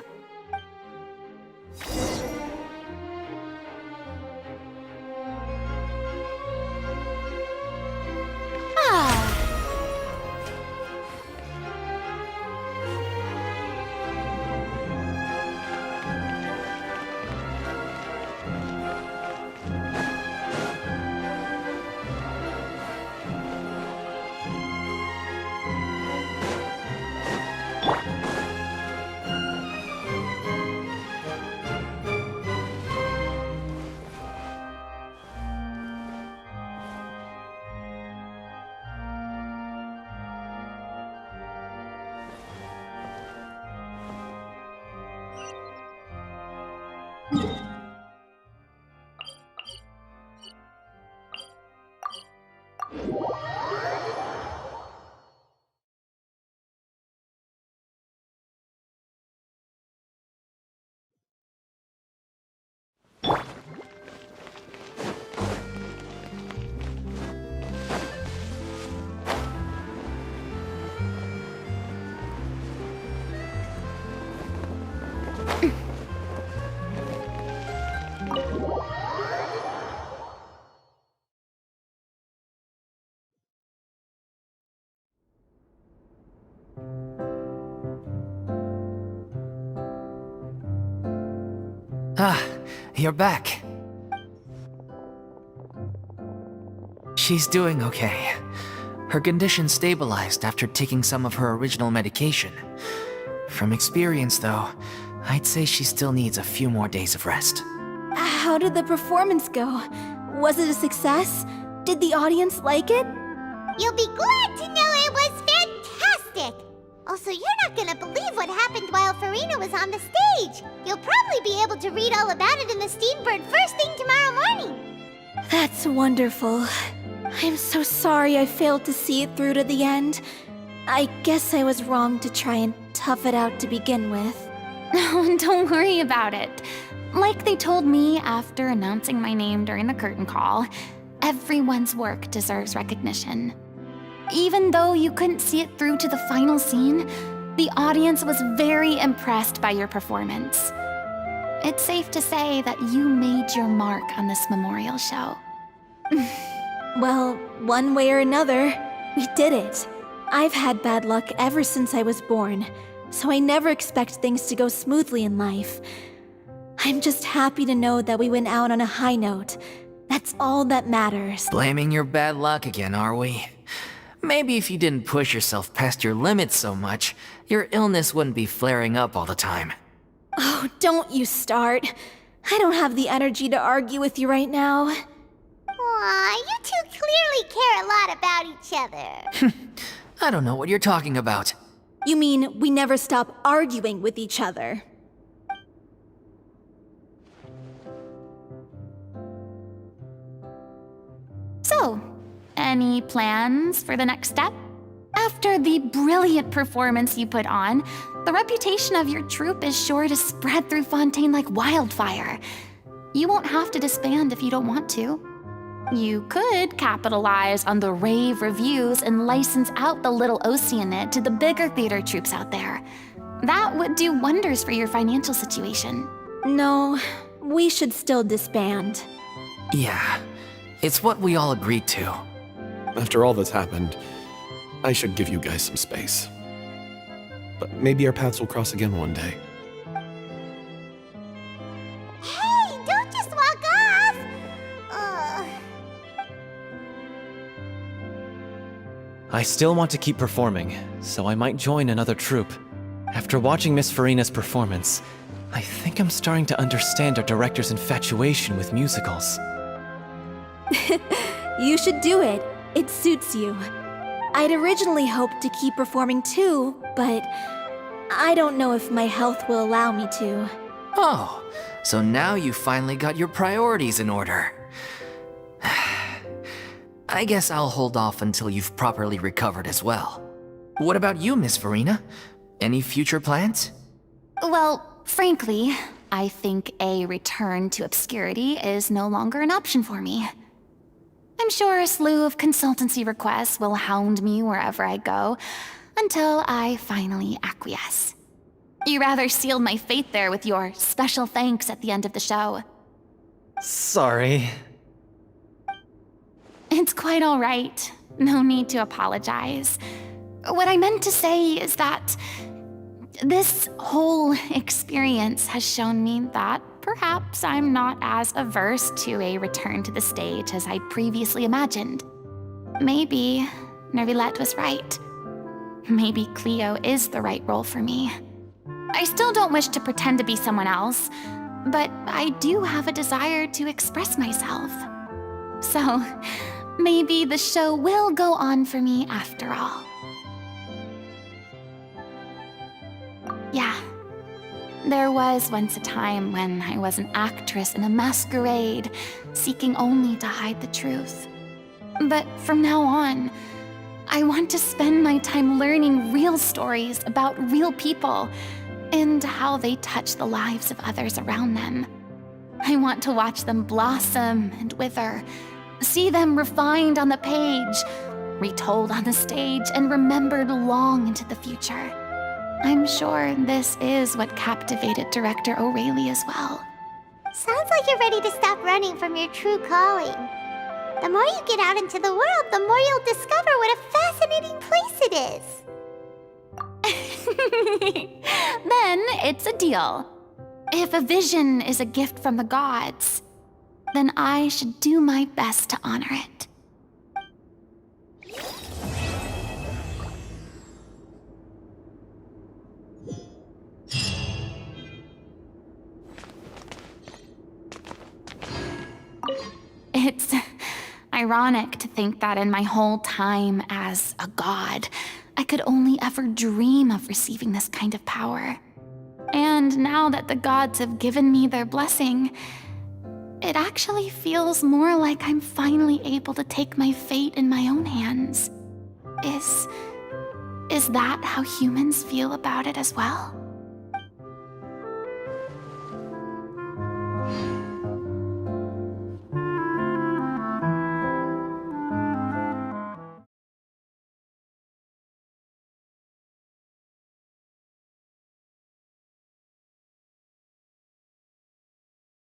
C: Ah, you're back. She's doing okay. Her condition stabilized after taking some of her original medication. From experience, though, I'd say she still needs a few more days of rest.
E: How did the performance go? Was it a success? Did the audience like it?
A: You'll be glad to know it was fantastic! Also, you're not gonna believe what happened while Furina was on the stage. You'll probably be able to read all about it in the Steambird first thing tomorrow morning.
E: That's wonderful. I'm so sorry I failed to see it through to the end. I guess I was wrong to try and tough it out to begin with.
D: No, don't worry about it. Like they told me after announcing my name during the curtain call, everyone's work deserves recognition. Even though you couldn't see it through to the final scene, the audience was very impressed by your performance. It's safe to say that you made your mark on this memorial show.
E: Well, one way or another, we did it. I've had bad luck ever since I was born, so I never expect things to go smoothly in life. I'm just happy to know that we went out on a high note. That's all that matters.
C: Blaming your bad luck again, are we? Maybe if you didn't push yourself past your limits so much, your illness wouldn't be flaring up all the time.
E: Oh, don't you start. I don't have the energy to argue with you right now.
A: Aw, you two clearly care a lot about each other.
C: I don't know what you're talking about.
E: You mean we never stop arguing with each other?
D: So, any plans for the next step? After the brilliant performance you put on, the reputation of your troupe is sure to spread through Fontaine like wildfire. You won't have to disband if you don't want to. You could capitalize on the rave reviews and license out the little Oceanid to the bigger theater troupes out there. That would do wonders for your financial situation.
E: No, we should still disband.
C: Yeah, it's what we all agreed to.
I: After all that's happened, I should give you guys some space. But maybe our paths will cross again one day.
A: Hey, don't just walk off!
G: I still want to keep performing, so I might join another troupe. After watching Miss Furina's performance, I think I'm starting to understand our director's infatuation with musicals.
E: You should do it. It suits you. I'd originally hoped to keep performing too, but I don't know if my health will allow me to.
C: Oh, so now you finally got your priorities in order. I guess I'll hold off until you've properly recovered as well. What about you, Miss Furina? Any future plans?
D: Well, frankly, I think a return to obscurity is no longer an option for me. I'm sure a slew of consultancy requests will hound me wherever I go, until I finally acquiesce. You rather sealed my fate there with your special thanks at the end of the show.
G: Sorry.
D: It's quite all right. No need to apologize. What I meant to say is that this whole experience has shown me that perhaps I'm not as averse to a return to the stage as I previously imagined. Maybe Nervilette was right. Maybe Cleo is the right role for me. I still don't wish to pretend to be someone else, but I do have a desire to express myself. So, maybe the show will go on for me after all. Yeah. There was once a time when I was an actress in a masquerade, seeking only to hide the truth. But from now on, I want to spend my time learning real stories about real people and how they touch the lives of others around them. I want to watch them blossom and wither, see them refined on the page, retold on the stage, and remembered long into the future. I'm sure this is what captivated director O'Reilly as well.
A: Sounds like you're ready to stop running from your true calling. The more you get out into the world, the more you'll discover what a fascinating place it is.
D: Then it's a deal. If a vision is a gift from the gods, then I should do my best to honor it. It's ironic to think that in my whole time as a god, I could only ever dream of receiving this kind of power. And now that the gods have given me their blessing, it actually feels more like I'm finally able to take my fate in my own hands. Is that how humans feel about it as well?